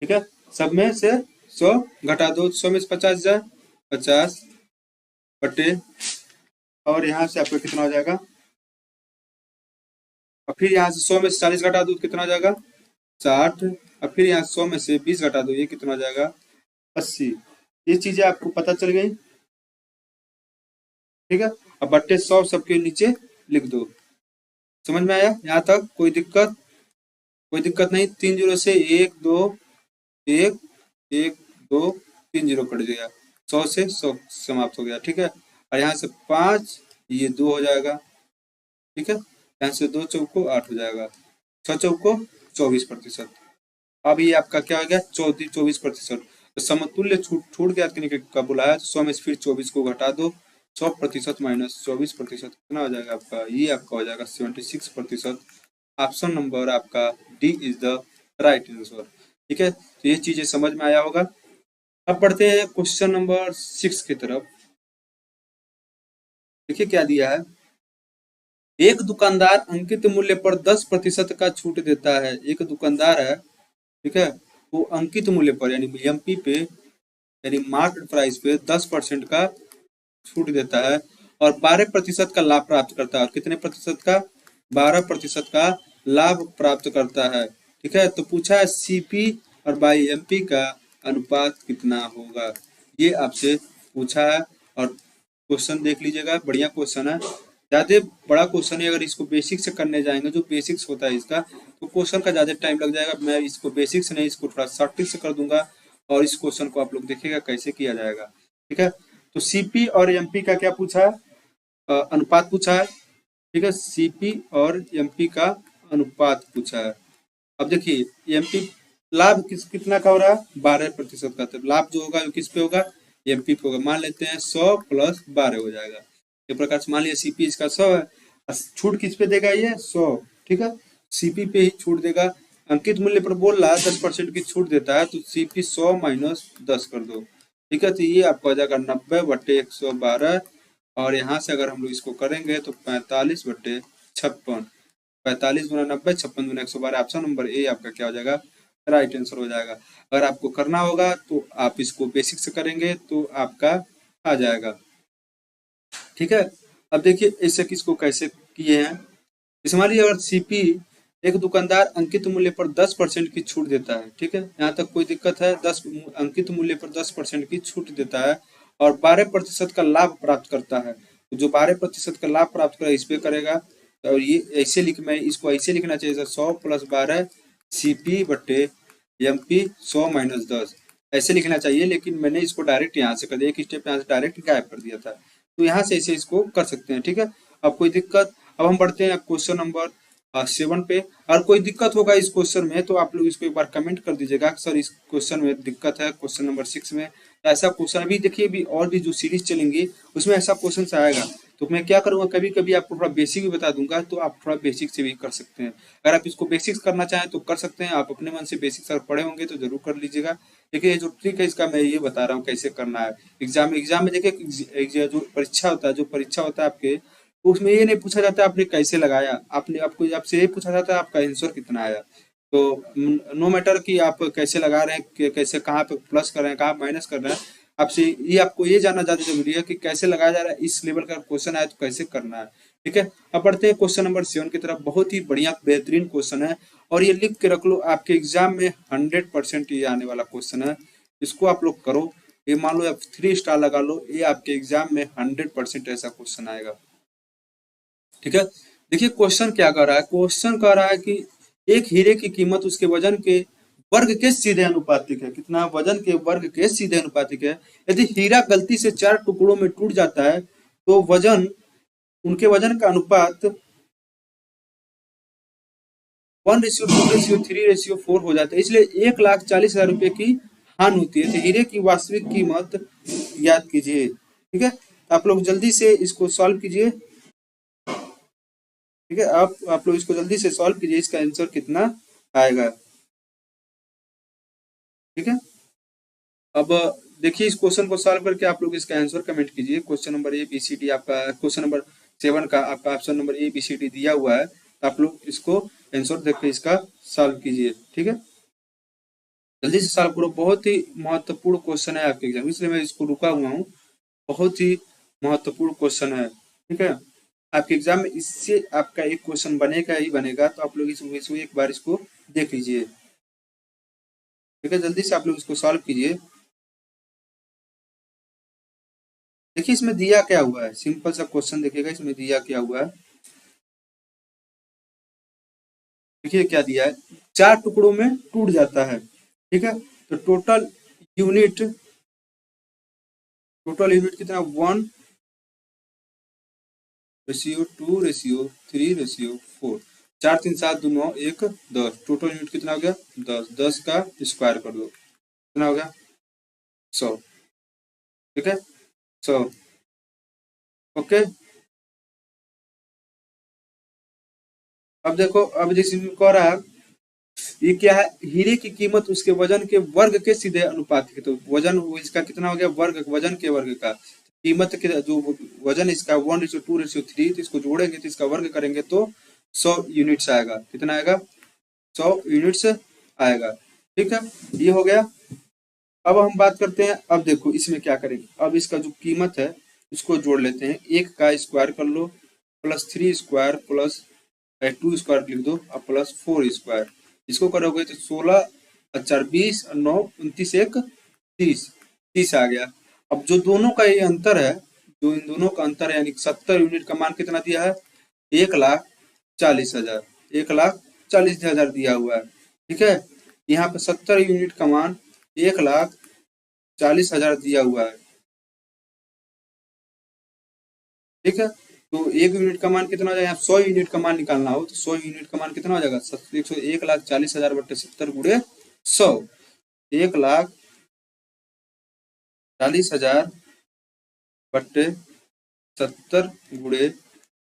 ठीक है, सब में से 100 घटा दो, 100 में से 50 जाए 50 बटे, और यहाँ से आपको कितना हो जाएगा, और फिर यहाँ से 100 में से 40 घटा दो कितना हो जाएगा 60, और फिर यहाँ 100 में से 20 घटा दो, ये कितना हो जाएगा 80। ये चीजें आपको पता चल गई। ठीक है, अब बट्टे 100 सबके नीचे लिख दो। समझ में आया यहाँ तक, कोई दिक्कत नहीं। 3 0 से 1 2 1 1 2 3 0 कट गया, 100 से 100 समाप्त हो गया। ठीक है, और यहाँ से 5 ये 2 हो जाएगा। ठीक है, यहाँ से 2 चौको 8 हो जाएगा, 6 चौको 24%। अब ये आपका क्या हो गया 24%। तो समतुल्य छूट ज्ञात करने का बुलाया, 100 में से फिर 24 को घटा दो, 100% माइनस 24% कितना हो जाएगा आपका, ये आपका हो जाएगा 76%। ऑप्शन नंबर आपका D is the right answer. ठीक है, तो ये चीजें समझ में आया होगा। अब बढ़ते हैं क्वेश्चन नंबर 6 की तरफ। देखिए क्या दिया है, एक दुकानदार अंकित मूल्य पर 10% का छूट देता है। एक दुकानदार है, ठीक है, वो अंकित मूल्य पर यानी एमपी पे यानी मार्केट प्राइस पे 10% का छूट देता है और 12% का लाभ प्राप्त करता है। और कितने प्रतिशत का, 12% का लाभ प्राप्त करता है। ठीक है, तो पूछा है सीपी और बाई एमपी का अनुपात कितना होगा, ये आपसे पूछा है। और क्वेश्चन देख लीजिएगा, बढ़िया क्वेश्चन है, ज्यादा बड़ा क्वेश्चन है। अगर इसको बेसिक से करने जाएंगे, जो बेसिक्स होता है इसका, तो क्वेश्चन का ज्यादा टाइम लग जाएगा। मैं इसको बेसिक से नहीं, इसको थोड़ा शॉर्ट से कर दूंगा और इस क्वेश्चन को आप लोग देखिएगा कैसे किया जाएगा। ठीक है, तो सीपी और एमपी का क्या पूछा है, अनुपात पूछा है। ठीक है, सीपी और एमपी का अनुपात पूछा है। अब देखिए एमपी लाभ कितना का हो रहा है, 12% का। तो लाभ जो होगा किस पे होगा, एमपी पे होगा। मान लेते हैं 100 + 12 हो जाएगा। इस प्रकार से मान लिया सीपी इसका 100 है, छूट किस पे देगा, ये 100। ठीक है, सीपी पे ही छूट देगा, अंकित मूल्य पर बोल रहा है 10% की छूट देता है, तो CP 100 माइनस 10 कर दो, ठीक है। तो ये आपको आ जाएगा 90/112, और यहाँ से अगर हम लोग इसको करेंगे तो 45/56, 45 गुना 90, 56 गुना 112। ऑप्शन नंबर ए आपका क्या हो जाएगा, राइट आंसर हो जाएगा। अगर आपको करना होगा तो आप इसको बेसिक से करेंगे तो आपका आ जाएगा, ठीक है। अब देखिए ऐसे किसको कैसे किए हैं। इस हमारी अगर CP, एक दुकानदार अंकित मूल्य पर 10% की छूट देता है, ठीक है, यहाँ तक कोई दिक्कत है। 10 अंकित मूल्य पर 10% की छूट देता है और 12% का लाभ प्राप्त करता है, तो जो 12% का लाभ प्राप्त करेगा इस पे करेगा। और ये ऐसे मैं इसको ऐसे लिखना चाहिए सर, 100 + 12 CP बट्टे MP 100 माइनस 10, ऐसे लिखना चाहिए, लेकिन मैंने इसको डायरेक्ट यहाँ से कर दिया, एक स्टेप यहाँ से डायरेक्ट गायब कर दिया था। तो यहाँ से ऐसे इसको कर सकते हैं, ठीक है। अब कोई दिक्कत, अब हम बढ़ते हैं क्वेश्चन नंबर 7 पे। और कोई दिक्कत होगा इस क्वेश्चन में तो आप लोग इसको एक बार कमेंट कर दीजिएगा, सर इस क्वेश्चन में दिक्कत है, क्वेश्चन नंबर 6 में ऐसा क्वेश्चन। अभी देखिए अभी और भी जो सीरीज चलेंगी उसमें ऐसा क्वेश्चन आएगा, तो मैं क्या करूंगा, कभी कभी आपको थोड़ा बेसिक भी बता दूंगा, तो आप थोड़ा बेसिक से भी कर सकते हैं। अगर आप इसको बेसिक्स करना चाहें तो कर सकते हैं, आप अपने मन से बेसिक्स अगर पढ़े होंगे तो जरूर कर लीजिएगा। देखिए जो ट्रिक है इसका मैं ये बता रहा हूँ कैसे करना है। एग्जाम में देखिए जो परीक्षा होता है आपके, तो उसमें ये नहीं पूछा जाता आपने कैसे लगाया, आपने आपको आपसे ये पूछा जाता है आपका आंसर कितना आया। तो नो मैटर कि आप कैसे लगा रहे हैं, कैसे कहाँ पे प्लस कर रहे हैं, कहाँ माइनस कर रहे हैं, आपसे ये आपको ये जानना ज्यादा जरूरी है कि कैसे लगाया जा रहा है। इस लेवल का क्वेश्चन आया तो कैसे करना है, ठीक है। अब बढ़ते हैं क्वेश्चन नंबर 7 की तरफ। बहुत ही बढ़िया बेहतरीन क्वेश्चन है, और ये लिख के रख लो, आपके एग्जाम में 100% ये आने वाला क्वेश्चन है। इसको आप लोग करो, ये मान लो आप 3 स्टार लगा लो, ये आपके एग्जाम में 100% ऐसा क्वेश्चन आएगा, ठीक है। देखिए क्वेश्चन क्या कर रहा है, क्वेश्चन कह रहा है कि एक हीरे की कीमत उसके वजन के वर्ग के सीधे अनुपातिक है। कितना, वजन के वर्ग के सीधे अनुपातिक है। यदि हीरा गलती से 4 टुकड़ों में टूट जाता है तो वजन, उनके वजन का अनुपात 1:2:3:4 हो जाता है, इसलिए 1,40,000 रुपए की हानि होती है। तो हीरे की वास्तविक कीमत ज्ञात कीजिए, ठीक है। तो आप लोग जल्दी से इसको सॉल्व कीजिए, ठीक है। आप लोग इसको जल्दी से सॉल्व कीजिए, इसका आंसर कितना आएगा, ठीक है। अब देखिए इस क्वेश्चन को सॉल्व करके आप लोग इसका आंसर कमेंट कीजिए। क्वेश्चन नंबर ABCD आपका, क्वेश्चन नंबर 7 का आपका ऑप्शन नंबर ABCD दिया हुआ है, तो आप लोग इसको आंसर देख के इसका सॉल्व कीजिए, ठीक है। जल्दी से सॉल्व करो, बहुत ही महत्वपूर्ण क्वेश्चन है आपके एग्जाम, इसलिए मैं इसको रुका हुआ हूँ। बहुत ही महत्वपूर्ण क्वेश्चन है, ठीक है। आपके एग्जाम में इससे आपका एक क्वेश्चन बनेगा ही बनेगा, तो आप लोग इसको एक बार इसको देख लीजिए, ठीक है। जल्दी से आप लोग इसको सॉल्व कीजिए। देखिए इसमें दिया क्या हुआ है, सिंपल सा क्वेश्चन देखिएगा, इसमें दिया क्या हुआ है। देखिए क्या दिया है, 4 टुकड़ों में टूट जाता है, ठीक है। तो टोटल यूनिट कितना, 1:2:3:4, 4 3 7 2 9 1 10, टोटल यूनिट कितना हो गया 10, 10 का स्क्वायर कर दो, कितना हो गया 100, ठीक है 100, ओके। अब देखो, अब जैसे कह रहा है ये क्या है, हीरे की कीमत उसके वजन के वर्ग के सीधे अनुपातिक है। तो वजन इसका कितना हो गया, वर्ग, वजन के वर्ग का, कीमत के जो वजन इसका 1:2:3, तो इसको जोड़ेंगे तो इसका वर्ग करेंगे तो 100 यूनिट्स आएगा। कितना आएगा, 100 यूनिट्स आएगा, ठीक है। ये हो गया। अब हम बात करते हैं, अब देखो इसमें क्या करेंगे, अब इसका जो कीमत है उसको जोड़ लेते हैं। 1 का स्क्वायर कर लो, प्लस 3 स्क्वायर, प्लस 2 स्क्वायर लिख दो, और प्लस 4 स्क्वायर। इसको करोगे तो 16 और 4 20 और 9 29 1 30, 30 आ गया। अब जो दोनों का ये अंतर है, जो इन दोनों का अंतर है, यानी 70 यूनिट का मान कितना दिया है, 1,40,000, 1,40,000 दिया हुआ है, ठीक है। यहाँ पे 70 यूनिट का मान 1,40,000 दिया हुआ है, ठीक है। तो 1 यूनिट का मान कितना हो जाएगा, 100 यूनिट का मान निकालना हो तो 100 यूनिट का मान कितना हो जाएगा, 1,40,000 बटे 70 गुणे 100, 1,40,000 बटे 70 गुणे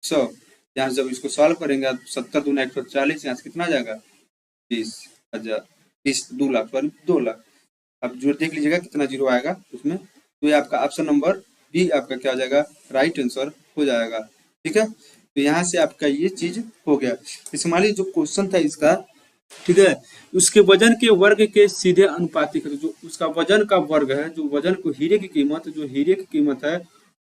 100। यहाँ से जब इसको सॉल्व करेंगे 70 दूना 140, यहाँ से कितना आ जाएगा 20, 1000 20 2 लाख सॉरी 2 लाख। आप जो देख लीजिएगा कितना जीरो आएगा उसमें। तो ये आपका ऑप्शन नंबर बी आपका क्या हो जाएगा, राइट आंसर हो जाएगा। ठीक है, तो यहाँ से आपका ये चीज हो गया। जैसे मान लीजिए जो क्वेश्चन था इसका, ठीक है, उसके वजन के वर्ग के सीधे अनुपातिक है। तो जो उसका वजन का वर्ग है, जो वजन को हीरे की कीमत, जो हीरे की कीमत है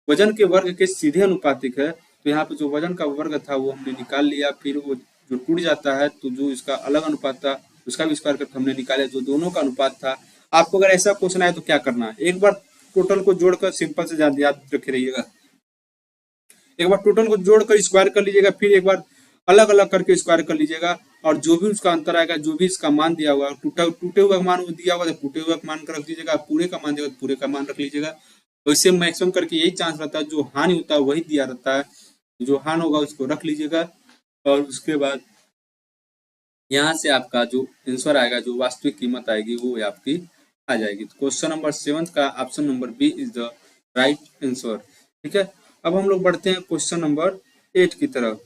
वजन के वर्ग के सीधे अनुपातिक है। तो यहाँ पे जो वजन का वर्ग था वो हमने निकाल लिया, फिर वो जो टूट जाता है तो जो इसका अलग अनुपात था उसका भी स्क्वायर करके हमने निकाला, जो दोनों का अनुपात था। आपको अगर ऐसा क्वेश्चन आए तो क्या करना है, एक बार टोटल को जोड़कर सिंपल से याद रखे रहिएगा। एक बार टोटल को जोड़कर स्क्वायर कर लीजिएगा, फिर एक बार अलग अलग करके स्क्वायर कर लीजिएगा, और जो भी उसका अंतर आएगा, जो भी इसका मान दिया हुआ टूटे हुए का मान वो दिया हुआ है, टूटे हुए का मान रख दीजिएगा, पूरे का मान दिया तो पूरे का मान रख लीजिएगा। तो इससे मैक्सिमम करके यही चांस रहता है, जो हानि होता है वही दिया रहता है, जो हानि होगा उसको रख लीजिएगा। और उसके बाद यहाँ से आपका जो आंसर आएगा, जो वास्तविक कीमत आएगी वो आपकी आ जाएगी। तो क्वेश्चन नंबर 7 का option number B is the right answer. ठीक है, अब हम लोग बढ़ते हैं क्वेश्चन नंबर 8 की तरफ।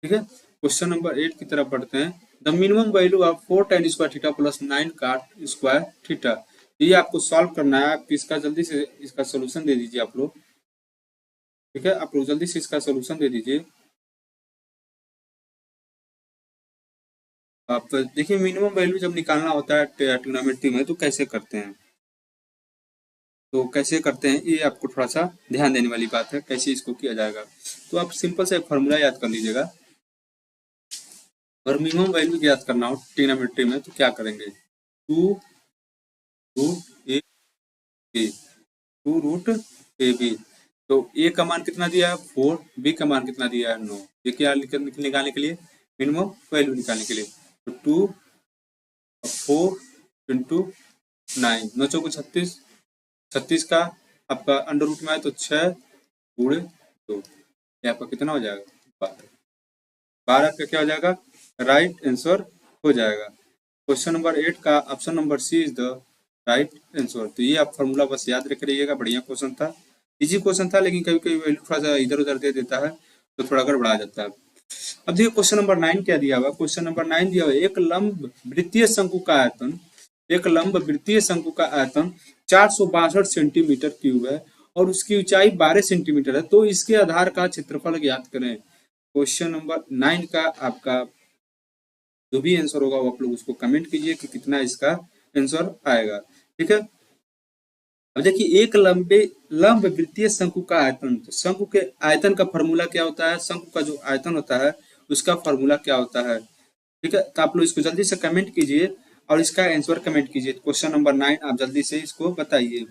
ठीक है, क्वेश्चन नंबर 8 की तरफ बढ़ते हैं। The minimum value of 4 tan square theta plus 9 cot square theta. ये आपको सॉल्व करना है। आप इसका जल्दी से इसका सोल्यूशन दे दीजिए आप लोग। ठीक है, आप लोग जल्दी से इसका सोल्यूशन दे दीजिए। आप देखिए, मिनिमम वैल्यू जब निकालना होता है ट्रिग्नोमेट्री में तो कैसे करते हैं, ये आपको थोड़ा सा ध्यान देने वाली बात है, कैसे इसको किया जाएगा। तो आप सिंपल से एक फॉर्मूला याद कर लीजिएगा। अगर मिनिमम वैल्यू याद करना हो ट्रिग्नोमेट्री में तो क्या करेंगे, 2 root A B, 2 root A B. तो ए का मान कितना दिया है 4, बी का मान कितना दिया है 9। ये क्या निकालने के लिए, मिनिमम वैल्यू निकालने के लिए। तो 2 4 इंटू 9, 9 चौको 36, 36 का आपका अंडर रूट में आए तो 6 गुणे 2, ये आपका कितना हो जाएगा 12। 12 का क्या हो जाएगा, राइट आंसर हो जाएगा। क्वेश्चन नंबर 8 का option number C is the right answer. तो ये आप फॉर्मूला बस याद रख रहिएगा। बढ़िया क्वेश्चन था, इजी क्वेश्चन था, लेकिन कभी कभी वैल्यू थोड़ा सा इधर उधर दे देता है तो थोड़ा गड़बड़ा जाता है। अब देखिए क्वेश्चन नंबर 9 क्या दिया हुआ। क्वेश्चन नंबर 9 दिया हुआ, एक लंब वृत्तीय शंकु का आयतन, एक लंब वृत्तीय शंकु का आयतन 462 सेंटीमीटर क्यूब है और उसकी ऊंचाई 12 सेंटीमीटर है, तो इसके आधार का क्षेत्रफल ज्ञात करें। क्वेश्चन नंबर 9 का आपका जो भी आंसर होगा वो आप लोग उसको कमेंट कीजिए कि कितना इसका आंसर आएगा। ठीक है, अब देखिए, एक लंब वृत्तीय शंकु का आयतन, तो शंकु के आयतन का फॉर्मूला क्या होता है, शंकु का जो आयतन होता है उसका फॉर्मूला क्या होता है। ठीक है, तो आप लोग इसको जल्दी से कमेंट कीजिए और इसका आंसर कमेंट कीजिए। क्वेश्चन नंबर 9 आप जल्दी से इसको बताइए।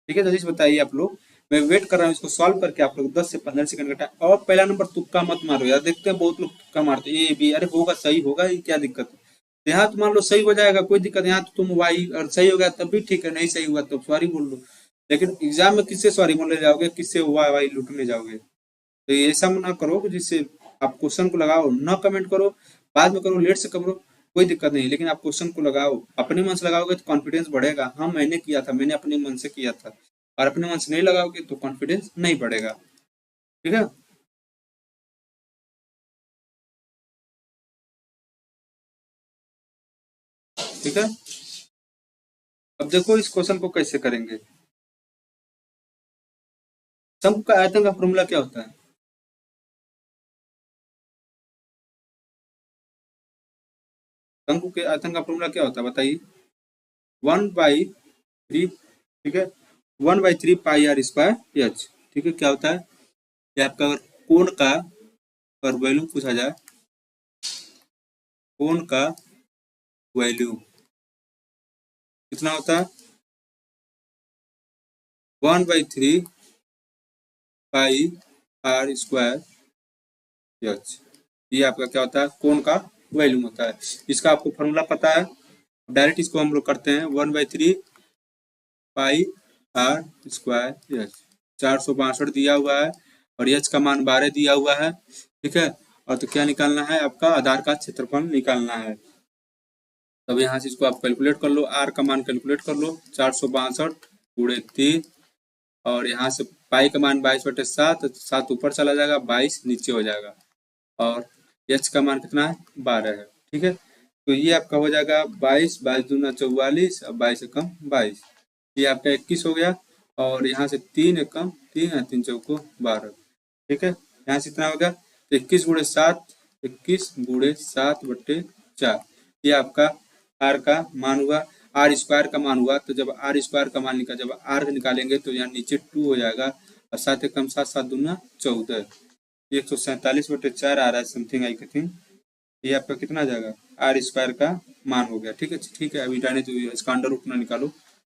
ठीक है, जल्दी से बताइए आप लोग, मैं वेट कर रहा हूँ इसको सॉल्व करके। आप लोग 10 से 15 सेकंड का टाइम। और पहला नंबर तुक्का मत मारो यार, देखते हैं बहुत लोग तुक्का मारते हैं, ए बी, अरे होगा सही होगा, ये क्या दिक्कत है। यहाँ तो मान लो सही हो जाएगा, कोई दिक्कत, यहाँ तो तुम वाई और सही हो गया तब भी ठीक है, नहीं सही हुआ तो सॉरी बोल लो। लेकिन एग्जाम में किससे सॉरी बोलने जाओगे, किससे वाई लूटने जाओगे। तो ये ऐसा ना करो कि जिससे आप क्वेश्चन को लगाओ, ना कमेंट करो, बाद में करो, लेट से करो, कोई दिक्कत नहीं, लेकिन आप क्वेश्चन को लगाओ, अपने मन से लगाओगे तो कॉन्फिडेंस बढ़ेगा। हाँ मैंने किया था, मैंने अपने मन से किया था, और अपने मन से नहीं लगाओगे तो कॉन्फिडेंस नहीं बढ़ेगा। ठीक है, ठीक है, अब देखो इस क्वेश्चन को कैसे करेंगे। शंकु का आयतन का फॉर्मूला क्या होता है, शंकु के आयतन का फॉर्मूला क्या होता है बताइए, 1/3। ठीक है, 1/3 पाई आर स्क्वायर एच। ठीक है, क्या होता है, ये आपका अगर कोण का और वैल्यू पूछा जाए, कोण का वैल्यू कितना होता है, 1/3 पाई आर स्क्वायर एच। ये आपका क्या होता है, कोण का वैल्यू होता है। इसका आपको फॉर्मूला पता है, डायरेक्ट इसको हम लोग करते हैं, 1/3 पाई आर स्क्वायर एच। 462 दिया हुआ है और एच का मान 12 दिया हुआ है। ठीक है, और तो क्या निकालना है, आपका आधार का क्षेत्रफल निकालना है। तब यहाँ से इसको आप कैलकुलेट कर लो, आर का मान कैलकुलेट कर लो, 462 गुणे 3, और यहाँ से पाई का मान 22/7, 7 ऊपर चला जाएगा, 22 नीचे हो जाएगा, और एच का मान कितना है 12 है। ठीक है। तो ये आपका हो जाएगा 22, 22 दूना 44 और 22 एकम 22, ये आपका 21 हो गया। और यहाँ से 3 एकम 3 और 3 चौको 12, ठीक है। यहाँ से इतना हो गया, तो 21 गुणे 7, 21 गुणे 7 बट्टे 4, ये आपका आर का मान हुआ, आर स्क्वायर का मान हुआ। तो जब आर स्क्वायर का मान निकाल, जब आर निकालेंगे तो यहाँ नीचे 2 हो जाएगा, और 7 एकम 7, 7 दूना 14, 147/4 आ रहा है समथिंग आई थिंक। ये आपका कितना आ जाएगा, आर स्क्वायर का मान हो गया, ठीक है। ठीक है, अभी रहने दो, इसका अंडर रूट ना निकालो,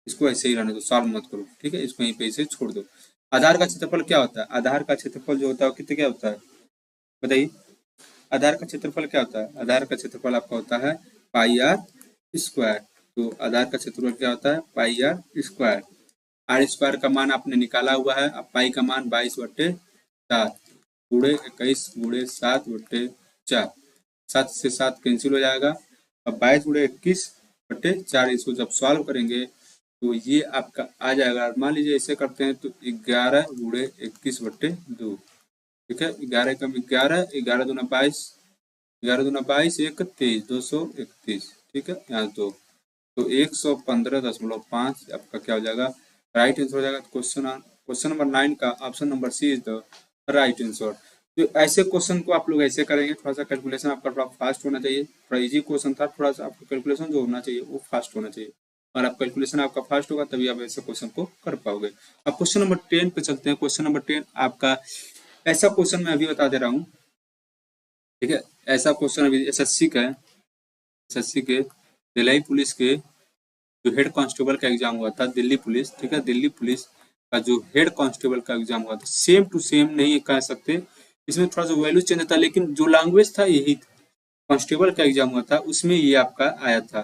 इसको ऐसे ही रहने दो, सॉल्व मत करो, ठीक है। इसको यहीं पे ऐसे छोड़ दो। आधार का क्षेत्रफल क्या होता है, आधार का क्षेत्रफल जो होता है वो कितने क्या होता है बताइए। आधार का क्षेत्रफल क्या होता है, आधार का क्षेत्रफल आपका होता है पाई आर स्क्वायर। तो आधार का क्षेत्रफल क्या होता है, पाई आर स्क्वायर। आर स्क्वायर का मान आपने निकाला हुआ है, अब पाई का मान 22/7 गुणे 21 गुणे 7/4, 7 से 7 कैंसिल हो जाएगा। अब 22 गुणे 21/4, इसको जब सॉल्व करेंगे तो ये आपका आ जाएगा, मान लीजिए ऐसे करते हैं तो 11 गुणे 21/2, ठीक है। 11 कम 11, 11 दूना 22, 11 दूना 22, 31, 231, ठीक है। यहाँ तो 115.5 आपका क्या हो जाएगा, राइट आंसर हो जाएगा। क्वेश्चन नंबर 9 का option number C is the right answer. तो ऐसे क्वेश्चन को आप लोग ऐसे करेंगे, थोड़ा सा कैलकुलेशन आपका थोड़ा फास्ट होना चाहिए, थोड़ा इजी क्वेश्चन था, थोड़ा सा आपका कैलकुलेशन जो होना चाहिए वो फास्ट होना चाहिए, और आप कैलकुलेशन आपका फास्ट होगा तभी आप ऐसे क्वेश्चन को कर पाओगे। अब क्वेश्चन नंबर 10 पे चलते हैं। क्वेश्चन नंबर 10 आपका ऐसा क्वेश्चन मैं अभी बता दे रहा हूँ, ठीक है। ऐसा क्वेश्चन अभी एसएससी का है, एसएससी के दिल्ली पुलिस के जो हेड कांस्टेबल का एग्जाम हुआ था, दिल्ली पुलिस, ठीक है। दिल्ली पुलिस का जो हेड कांस्टेबल का एग्जाम हुआ था, सेम टू सेम नहीं कह सकते, इसमें थोड़ा सा वैल्यू चेंज था, लेकिन जो लैंग्वेज था यही कांस्टेबल का एग्जाम हुआ था, उसमें ये आपका आया था,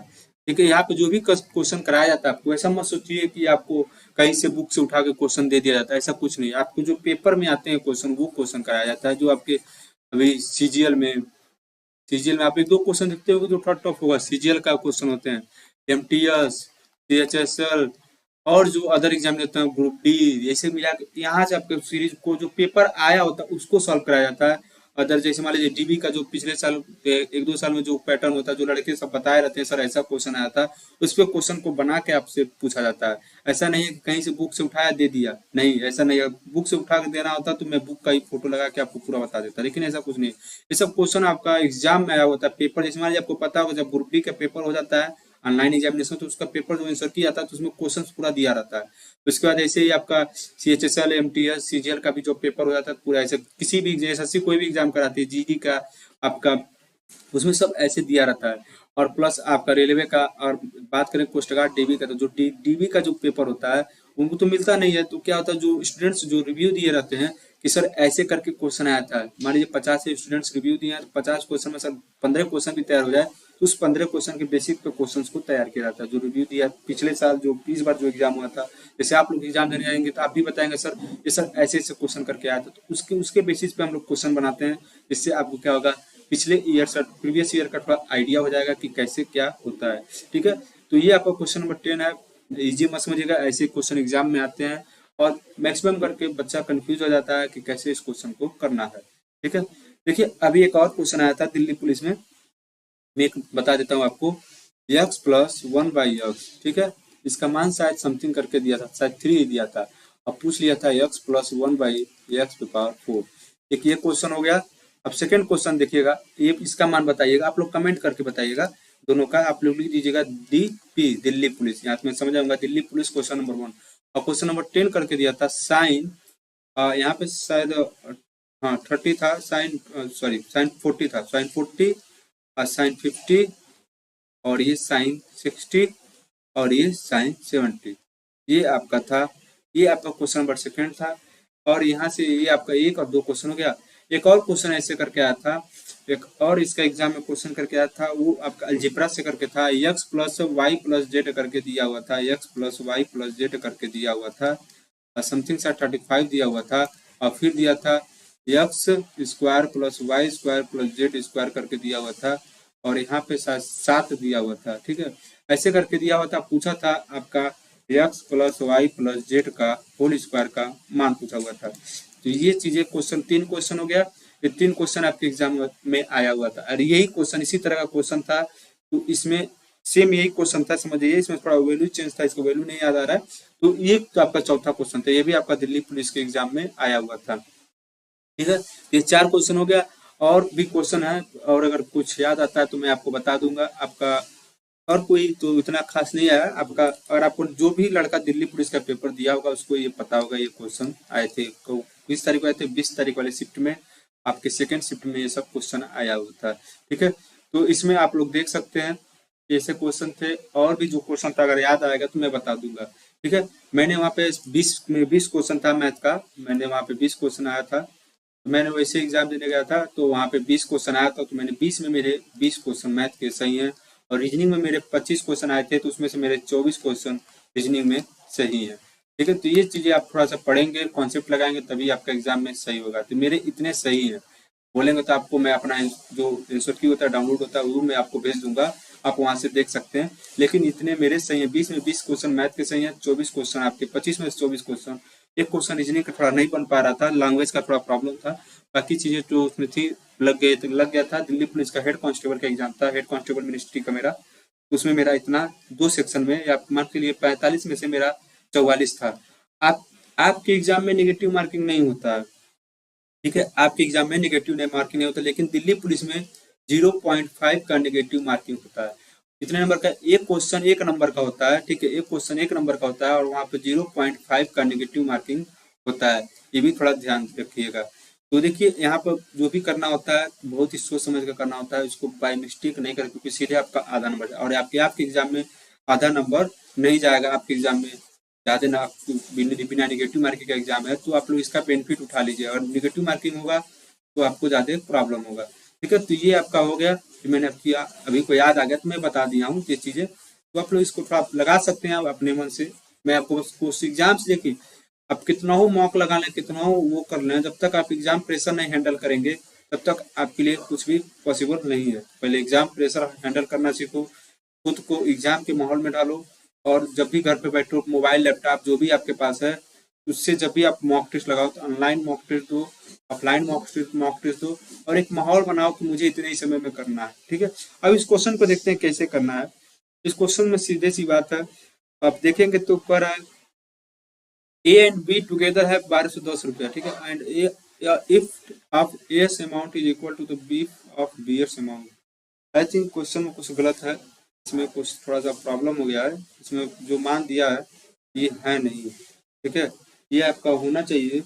ठीक है। यहाँ पे जो भी क्वेश्चन कराया जाता है आपको, ऐसा मत सोचिए कि आपको कहीं से बुक से उठा के क्वेश्चन दे दिया जाता है, ऐसा कुछ नहीं। आपको जो पेपर में आते हैं क्वेश्चन, वो क्वेश्चन कराया जाता है। जो आपके अभी सीजीएल में आप एक दो क्वेश्चन देखते हो जो थोड़ा टफ होगा, सीजीएल का क्वेश्चन होते हैं, एमटीएस, सीएचएसएल, और जो अदर एग्जाम देते हैं ग्रुप डी, ऐसे मिला के यहाँ से आपके सीरीज को जो पेपर आया होता है उसको सॉल्व कराया जाता है। अदर जैसे मान लीजिए डीबी का जो पिछले साल 1-2 साल में जो पैटर्न होता है, जो लड़के सब बताए रहते हैं सर ऐसा क्वेश्चन आया था, उस पे क्वेश्चन को बना के आपसे पूछा जाता है। ऐसा नहीं है कि कहीं से बुक से उठाया दे दिया, नहीं ऐसा नहीं है। बुक से उठा के देना होता तो मैं बुक का ही फोटो लगा के आपको पूरा बता देता, लेकिन ऐसा कुछ नहीं। ये सब क्वेश्चन आपका एग्जाम में आया होता है, पेपर जैसे मान लीजिए आपको पता होगा जब ग्रुप डी का पेपर हो जाता है ऑनलाइन एग्जामिनेशन, तो उसका पेपर जो आंसर किया जाता है तो उसमें क्वेश्चन पूरा दिया रहता है। उसके बाद ऐसे ही आपका सीएचएसएल, एमटीएस, सीजीएल का भी जो पेपर हो जाता है पूरा ऐसे, किसी भी एसएससी कोई भी एग्जाम कराती है, जीडी का आपका, उसमें सब ऐसे दिया रहता है। और प्लस आपका रेलवे का, और बात करें कोस्ट गार्ड डीबी का, तो जो डीबी का जो पेपर होता है उनको तो मिलता नहीं है। तो क्या होता है, जो स्टूडेंट्स जो रिव्यू दिए रहते हैं कि सर ऐसे करके क्वेश्चन आया था, मान लीजिए 50 से स्टूडेंट्स रिव्यू दिए हैं, 50 क्वेश्चन में सर 15 क्वेश्चन भी तैयार हो जाए, तो उस 15 क्वेश्चन के बेसिक पे क्वेश्चन को तैयार किया जाता है। जो रिव्यू दिया पिछले साल, जो 20 बार जो एग्जाम हुआ था, जैसे आप लोग एग्जाम देने जाएंगे तो आप भी बताएंगे सर ये सर ऐसे ऐसे क्वेश्चन करके आया था, तो उसके बेसिस पे हम लोग क्वेश्चन बनाते हैं। जिससे आपको क्या होगा, पिछले ईयर सर प्रीवियस ईयर का थोड़ा आइडिया हो जाएगा कि कैसे क्या होता है, ठीक है। तो ये आपका क्वेश्चन नंबर 10 है, इजी मत समझिएगा, ऐसे क्वेश्चन एग्जाम में आते हैं और मैक्सिमम करके बच्चा कंफ्यूज हो जाता है कि कैसे इस क्वेश्चन को करना है, ठीक है। देखिए अभी एक और क्वेश्चन आया था दिल्ली पुलिस में, मैं एक बता देता हूँ आपको, x + 1/x, ठीक है। इसका मान शायद समथिंग करके दिया था, शायद 3 दिया था, अब पूछ लिया था x + 1/x⁴। एक ये क्वेश्चन हो गया। अब सेकंड क्वेश्चन देखिएगा, ये इसका मान बताइएगा, आप लोग कमेंट करके बताइएगा दोनों का, आप लोग लिख दीजिएगा डीपी दिल्ली पुलिस, यहाँ मैं समझ आऊंगा दिल्ली पुलिस क्वेश्चन नंबर 1। और क्वेश्चन नंबर 10 करके दिया था साइन, यहाँ पे शायद हाँ 30 था, साइन सॉरी साइन 40 था, साइन 40 और साइन 50 और ये साइन 60 और ये साइन 70, ये आपका था। ये आपका क्वेश्चन नंबर सेकंड था। और यहाँ से ये आपका 1 और 2 क्वेश्चन हो गया। एक और क्वेश्चन ऐसे करके आया था, एक और इसका एग्जाम में क्वेश्चन करके आया था, वो आपका अलजेब्रा से करके था, x + y + z करके दिया हुआ था, x + y + z करके दिया हुआ था, समथिंग सा 35 दिया हुआ था, और फिर दिया था x² + y² + z² करके दिया हुआ था, और यहाँ पे 7 दिया हुआ था, ठीक है। ऐसे करके दिया हुआ था, पूछा था आपका x + y + z का होल स्क्वायर का मान पूछा हुआ था। तो ये चीजें क्वेश्चन 3 क्वेश्चन हो गया। ये 3 क्वेश्चन आपके एग्जाम में आया हुआ था और यही क्वेश्चन इसी तरह का क्वेश्चन था। तो इसमें सेम यही क्वेश्चन था, समझिए इसमें थोड़ा वैल्यू चेंज था, इसको वैल्यू नहीं याद आ रहा है। तो ये तो आपका चौथा क्वेश्चन था, ये भी आपका दिल्ली पुलिस के एग्जाम में आया हुआ था। ठीक है, ये 4 क्वेश्चन हो गया। और भी क्वेश्चन है, और अगर कुछ याद आता है तो मैं आपको बता दूंगा। आपका और कोई तो इतना खास नहीं आया आपका। और आपको जो भी लड़का दिल्ली पुलिस का पेपर दिया होगा उसको ये पता होगा, ये क्वेश्चन आए थे 20 तारीख को आए थे, 20 तारीख वाले शिफ्ट में, आपके सेकंड शिफ्ट में ये सब क्वेश्चन आया हुआ था। ठीक है, तो इसमें आप लोग देख सकते हैं ऐसे क्वेश्चन थे। और भी जो क्वेश्चन था अगर याद आएगा तो मैं बता दूंगा। ठीक है, मैंने वहाँ पे 20 क्वेश्चन था मैथ का, मैंने वहाँ पे 20 क्वेश्चन आया था। तो मैंने वैसे एग्जाम देने गया था तो वहाँ पे 20 क्वेश्चन आया था, तो मैंने 20 में मेरे 20 क्वेश्चन मैथ के सही हैं। और रीजनिंग में मेरे 25 क्वेश्चन आए थे, तो उसमें से मेरे 24 क्वेश्चन रीजनिंग में सही है। ठीक है, तो ये चीजें आप थोड़ा सा पढ़ेंगे, कॉन्सेप्ट लगाएंगे, तभी आपका एग्जाम में सही होगा। तो मेरे इतने सही है, बोलेंगे तो आपको मैं अपना जो आंसर की होता है डाउनलोड होता है वो मैं आपको भेज दूंगा, आप वहां से देख सकते हैं। लेकिन इतने मेरे सही है, 20 में 20 क्वेश्चन मैथ के सही है, 24 क्वेश्चन आपके, 25 में 24 क्वेश्चन। एक क्वेश्चन रीजनिंग का थोड़ा नहीं बन पा रहा था, लैंग्वेज का थोड़ा प्रॉब्लम था, बाकी चीजें जो उसमें थी लग गया था। दिल्ली पुलिस का हेड कांस्टेबल का एग्जाम था, हेड कांस्टेबल मिनिस्ट्री का मेरा, उसमें मेरा इतना 2 सेक्शन में या मान के लिए 45 में से मेरा 44 था। आपके एग्जाम में नेगेटिव मार्किंग नहीं होता है। ठीक है, आपके एग्जाम में नेगेटिव मार्किंग नहीं होता, लेकिन दिल्ली पुलिस में 0.5 का नेगेटिव मार्किंग होता है। कितने नंबर का? एक क्वेश्चन 1 नंबर का होता है। ठीक है, एक क्वेश्चन 1 नंबर का होता है और वहाँ पे 0.5 का नेगेटिव मार्किंग होता है, ये भी थोड़ा ध्यान रखिएगा। तो देखिए यहाँ पर जो भी करना होता है बहुत ही सोच समझ कर करना होता है, उसको बाय मिस्टेक नहीं करें, क्योंकि सीधे आपका आधा नंबर और आपके एग्जाम में आधा नंबर नहीं जाएगा। आपके एग्जाम में ज्यादा ना, बिना नेगेटिव मार्किंग का एग्जाम है तो आप लोग इसका बेनिफिट उठा लीजिए, और नेगेटिव मार्किंग होगा तो आपको ज्यादा प्रॉब्लम होगा। ठीक है, तो ये आपका हो गया, मैंने अभी को याद आ गया तो मैं बता दिया हूँ ये चीजें, तो आप लोग इसको थोड़ा लगा सकते हैं अपने मन से। मैं आपको बस एग्जाम से देखिए, आप कितना हो मॉक लगा लें, कितना हो वो कर लें, जब तक आप एग्जाम प्रेशर नहीं हैंडल करेंगे तब तक आपके लिए कुछ भी पॉसिबल नहीं है। पहले एग्जाम प्रेशर हैंडल करना सीखो, खुद को एग्जाम के माहौल में डालो, और जब भी घर पे बैठो मोबाइल लैपटॉप जो भी आपके पास है उससे जब भी आप मॉक टेस्ट लगाओ तो ऑनलाइन मॉक टेस्ट दो, ऑफलाइन मॉक टेस्ट दो, और एक माहौल बनाओ कि मुझे इतने ही समय में करना है। ठीक है, अब इस क्वेश्चन को देखते हैं कैसे करना है। इस क्वेश्चन में सीधे सी बात है, आप देखेंगे तो ऊपर है A and B टुगेदर है 1210 रुपया। ठीक है, and if of S amount is equal to the B of BS amount. I think question में कुछ गलत है, इसमें कुछ थोड़ा सा प्रॉब्लम हो गया है, इसमें जो मान दिया है ये है नहीं। ठीक है, ये आपका होना चाहिए,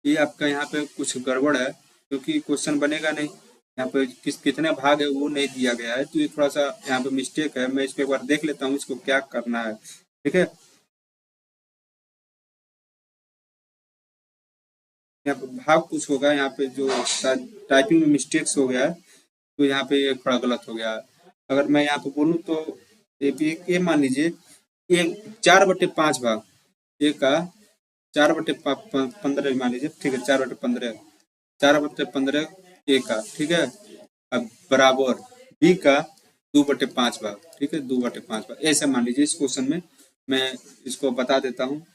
ये आपका यहाँ पे कुछ गड़बड़ है, क्योंकि क्वेश्चन बनेगा नहीं, यहाँ पे कितने भाग है वो नहीं दिया गया है, तो ये थोड़ा सा यहाँ पे मिस्टेक है। मैं इसको एक बार देख लेता हूँ इसको क्या करना है। ठीक है, यहाँ पे भाग कुछ होगा, यहाँ पे जो टाइपिंग में मिस्टेक्स हो गया है तो यहाँ पे ये थोड़ा गलत हो गया है। अगर मैं यहाँ पे बोलूँ तो ये मान लीजिए ये 4/5 भाग, ए का 4/15 मान लीजिए। ठीक है, 4/15 ए का। ठीक है, अब बराबर बी का 2/5 भाग। ठीक है, 2/5 भाग ऐसे मान लीजिए। इस क्वेश्चन में मैं इसको बता देता हूँ,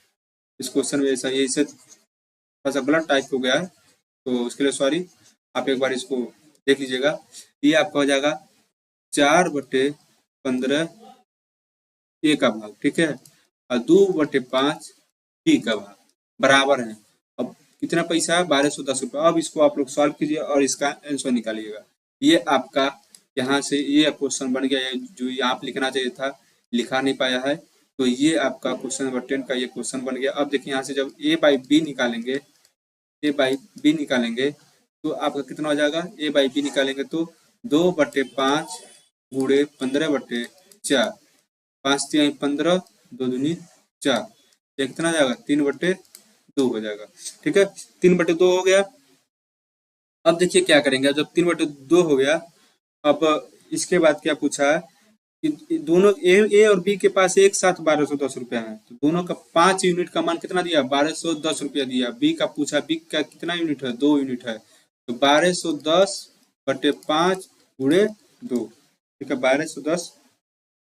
इस क्वेश्चन में ऐसा ये इसे थोड़ा सा गलत टाइप हो गया है तो उसके लिए सॉरी, आप एक बार इसको देख लीजिएगा। ये आपका हो जाएगा 4/15 ए का भाग। ठीक है, और 2/5 बी का भाग बराबर है। अब कितना पैसा है? 1210 रुपया। अब इसको आप लोग सॉल्व कीजिए और इसका आंसर निकालिएगा। ये आपका यहाँ से ये क्वेश्चन बन गया है, जो यहाँ पे लिखना चाहिए था लिखा नहीं पाया है, तो ये आपका क्वेश्चन नंबर 10 का ये क्वेश्चन बन गया। अब देखिए यहाँ से जब a/b निकालेंगे तो आपका कितना हो जाएगा? a/b निकालेंगे तो 2/5 गुणे 15/4, 5 × 15, 2 दूनी 4, ये कितना जाएगा? 3/2 हो जाएगा। ठीक है, 3/2 हो गया। अब देखिए क्या करेंगे, जब 3/2 हो गया, अब इसके बाद क्या पूछा है कि दोनों ए और बी के पास एक साथ 1210 रुपया है, तो दोनों का 5 यूनिट का मान कितना दिया? 1210 रुपया दिया। बी का पूछा, बी का कितना यूनिट है? 2 यूनिट है, तो 1210/5 गुणे 2। ठीक है, 1210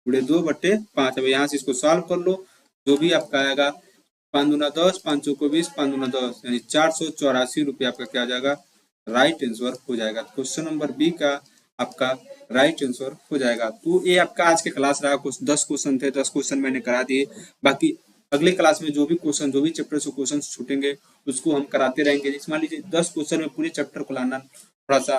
गुणे 2/5। अब यहाँ से इसको सॉल्व कर लो, जो भी आपका आएगा 5 दूना 10, 5 चौको 20, 5 दूना 10, यानी 484 रुपया आपका क्या आ जाएगा? राइट आंसर हो जाएगा। क्वेश्चन नंबर बी का आपका राइट आंसर हो जाएगा। तो ये आपका आज के क्लास रहा। कुछ 10 क्वेश्चन थे, 10 क्वेश्चन मैंने करा दिए। बाकी अगले क्लास में जो भी क्वेश्चन, जो भी चैप्टर से क्वेश्चन छूटेंगे उसको हम कराते रहेंगे। जैसे मान लीजिए 10 क्वेश्चन में पूरे चैप्टर को लाना थोड़ा सा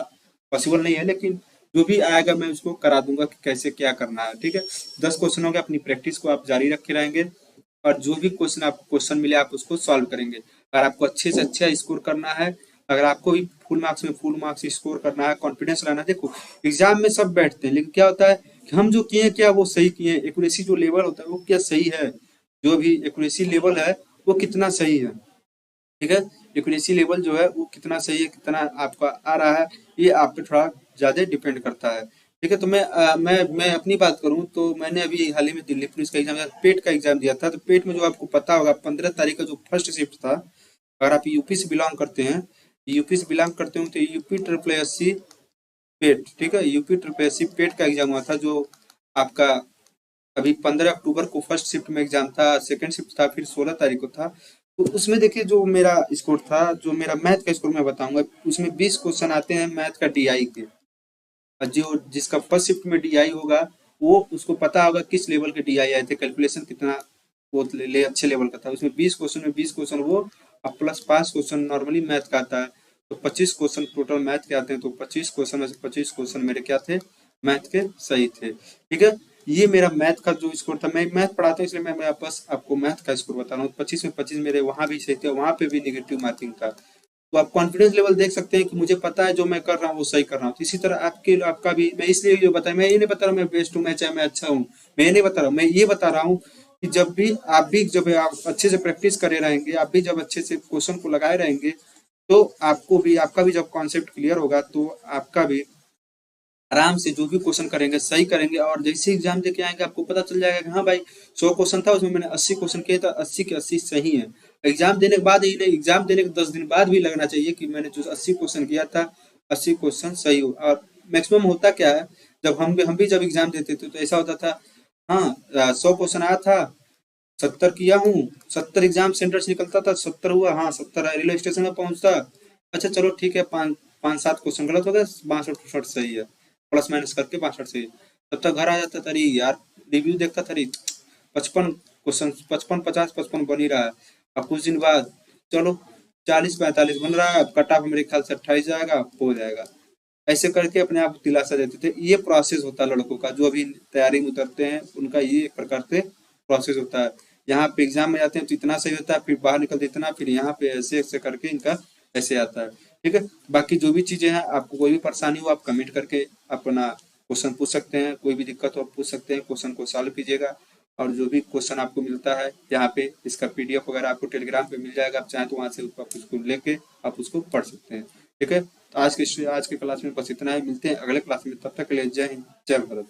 पॉसिबल नहीं है, लेकिन जो भी आएगा मैं उसको करा दूंगा कि कैसे क्या करना है। ठीक है, 10 क्वेश्चनों के अपनी प्रैक्टिस को आप जारी रखे रहेंगे और जो भी क्वेश्चन मिले आप उसको सॉल्व करेंगे। अगर आपको अच्छे से अच्छा स्कोर करना है, अगर आपको भी फुल मार्क्स में फुल मार्क्स स्कोर करना है, कॉन्फिडेंस लाना है। देखो एग्जाम में सब बैठते हैं, लेकिन क्या होता है कि हम जो किए क्या वो सही किए, एक्यूरेसी जो लेवल होता है वो क्या सही है, जो भी एक्यूरेसी लेवल है वो कितना सही है। ठीक है, एक्यूरेसी लेवल जो है वो कितना सही है, कितना आपका आ रहा है, ये आप पे थोड़ा ज्यादा डिपेंड करता है। ठीक है, तो मैं अपनी बात करूं तो मैंने अभी हाल ही में दिल्ली पुलिस का एग्जाम, पेट का एग्जाम दिया था। तो पेट में जो आपको पता होगा 15 तारीख का जो फर्स्ट शिफ्ट था, अगर आप यूपी से बिलोंग करते हैं, यूपी से बिलोंग करते हो तो यूपी ट्रिपल एससी पेट, ठीक है, यूपी ट्रिपल एससी पेट का एग्जाम हुआ था, जो आपका अभी 15 अक्टूबर को फर्स्ट शिफ्ट में एग्जाम था, सेकंड शिफ्ट था, फिर 16 तारीख को था। तो उसमें देखिए जो मेरा स्कोर था, जो मेरा मैथ का स्कोर मैं बताऊंगा, उसमें 20 क्वेश्चन आते हैं मैथ का डीआई के। और जो जिसका फर्स्ट शिफ्ट में डीआई होगा वो उसको पता होगा किस लेवल के डीआई आए थे, कैलकुलेशन कितना वो अच्छे लेवल का था। उसमें 20 क्वेश्चन में 20 क्वेश्चन वो, अब प्लस 5 क्वेश्चन नॉर्मली मैथ का आता है, तो 25 क्वेश्चन टोटल मैथ के आते हैं। तो 25 क्वेश्चन में से 25 क्वेश्चन मेरे क्या थे, मैथ के सही थे। ठीक है, ये मेरा मैथ का जो स्कोर था, मैं मैथ पढ़ाता हूँ इसलिए मैं बस आपको मैथ का स्कोर बता रहा हूँ। 25 में 25 मेरे वहां भी सही थे, वहां पे भी निगेटिव मार्किंग था। तो आप कॉन्फिडेंस लेवल देख सकते हैं कि मुझे पता है जो मैं कर रहा हूँ वो सही कर रहा हूँ। तो इसी तरह आपका भी, मैं इसलिए जो बताया, मैं ये नहीं बता रहा हूँ मैं बेस्ट हूँ, मैं चाहे मैं अच्छा हूँ, मैं ये नहीं बता रहा हूँ, मैं ये बता रहा हूँ कि जब आप अच्छे से प्रैक्टिस करे रहेंगे, आप भी जब अच्छे से क्वेश्चन को लगाए रहेंगे, तो आपका भी जब कॉन्सेप्ट क्लियर होगा तो आपका भी आराम से जो भी क्वेश्चन करेंगे सही करेंगे। और जैसे एग्जाम देके आएंगे आपको पता चल जाएगा कि हाँ भाई 100 क्वेश्चन था, उसमें मैंने 80 क्वेश्चन किए, तो 80 के 80 सही है। एग्जाम देने के बाद ही नहीं, एग्जाम देने के 10 दिन बाद भी लगना चाहिए कि मैंने जो 80 क्वेश्चन किया था 80 क्वेश्चन सही हो। और मैक्सिमम होता क्या है, जब हम भी जब एग्जाम देते थे तो ऐसा होता था, हाँ 100 क्वेश्चन आया था, 70 किया हूँ, 70 एग्जाम सेंटर से निकलता था, 70 हुआ, हाँ 70 रेलवे स्टेशन में पहुंचता, अच्छा चलो ठीक है, पाँच पाँच 7 क्वेश्चन गलत हो गए, 62 सही है, प्लस माइनस करके 62 सही है। तब तक घर आ जाता था, अरे यार रिव्यू देखता था, 55 क्वेश्चन, 55 50 55 बन ही रहा है। अब कुछ दिन बाद चलो 40 45 बन रहा है, कट ऑफ मेरे ख्याल से 28 जाएगा, हो जाएगा। ऐसे करके अपने आप को दिलासा देते थे। ये प्रोसेस होता है लड़कों का, जो अभी तैयारी में उतरते हैं उनका ये एक प्रकार से प्रोसेस होता है। यहाँ पे एग्जाम में जाते हैं तो इतना सही होता है, फिर बाहर निकलते इतना, फिर यहाँ पे ऐसे ऐसे करके इनका ऐसे आता है। ठीक है, बाकी जो भी चीजें हैं, आपको कोई भी परेशानी हो आप कमेंट करके अपना क्वेश्चन पूछ सकते हैं, कोई भी दिक्कत हो आप पूछ सकते हैं, क्वेश्चन को सॉल्व कीजिएगा। और जो भी क्वेश्चन आपको मिलता है यहाँ पे, इसका पीडीएफ वगैरह आपको टेलीग्राम पे मिल जाएगा, आप चाहें तो वहां से आप उसको लेके आप उसको पढ़ सकते हैं। ठीक है, तो आज के क्लास में बस इतना ही, मिलते हैं अगले क्लास में, तब तक के लिए जय हिंद जय भारत।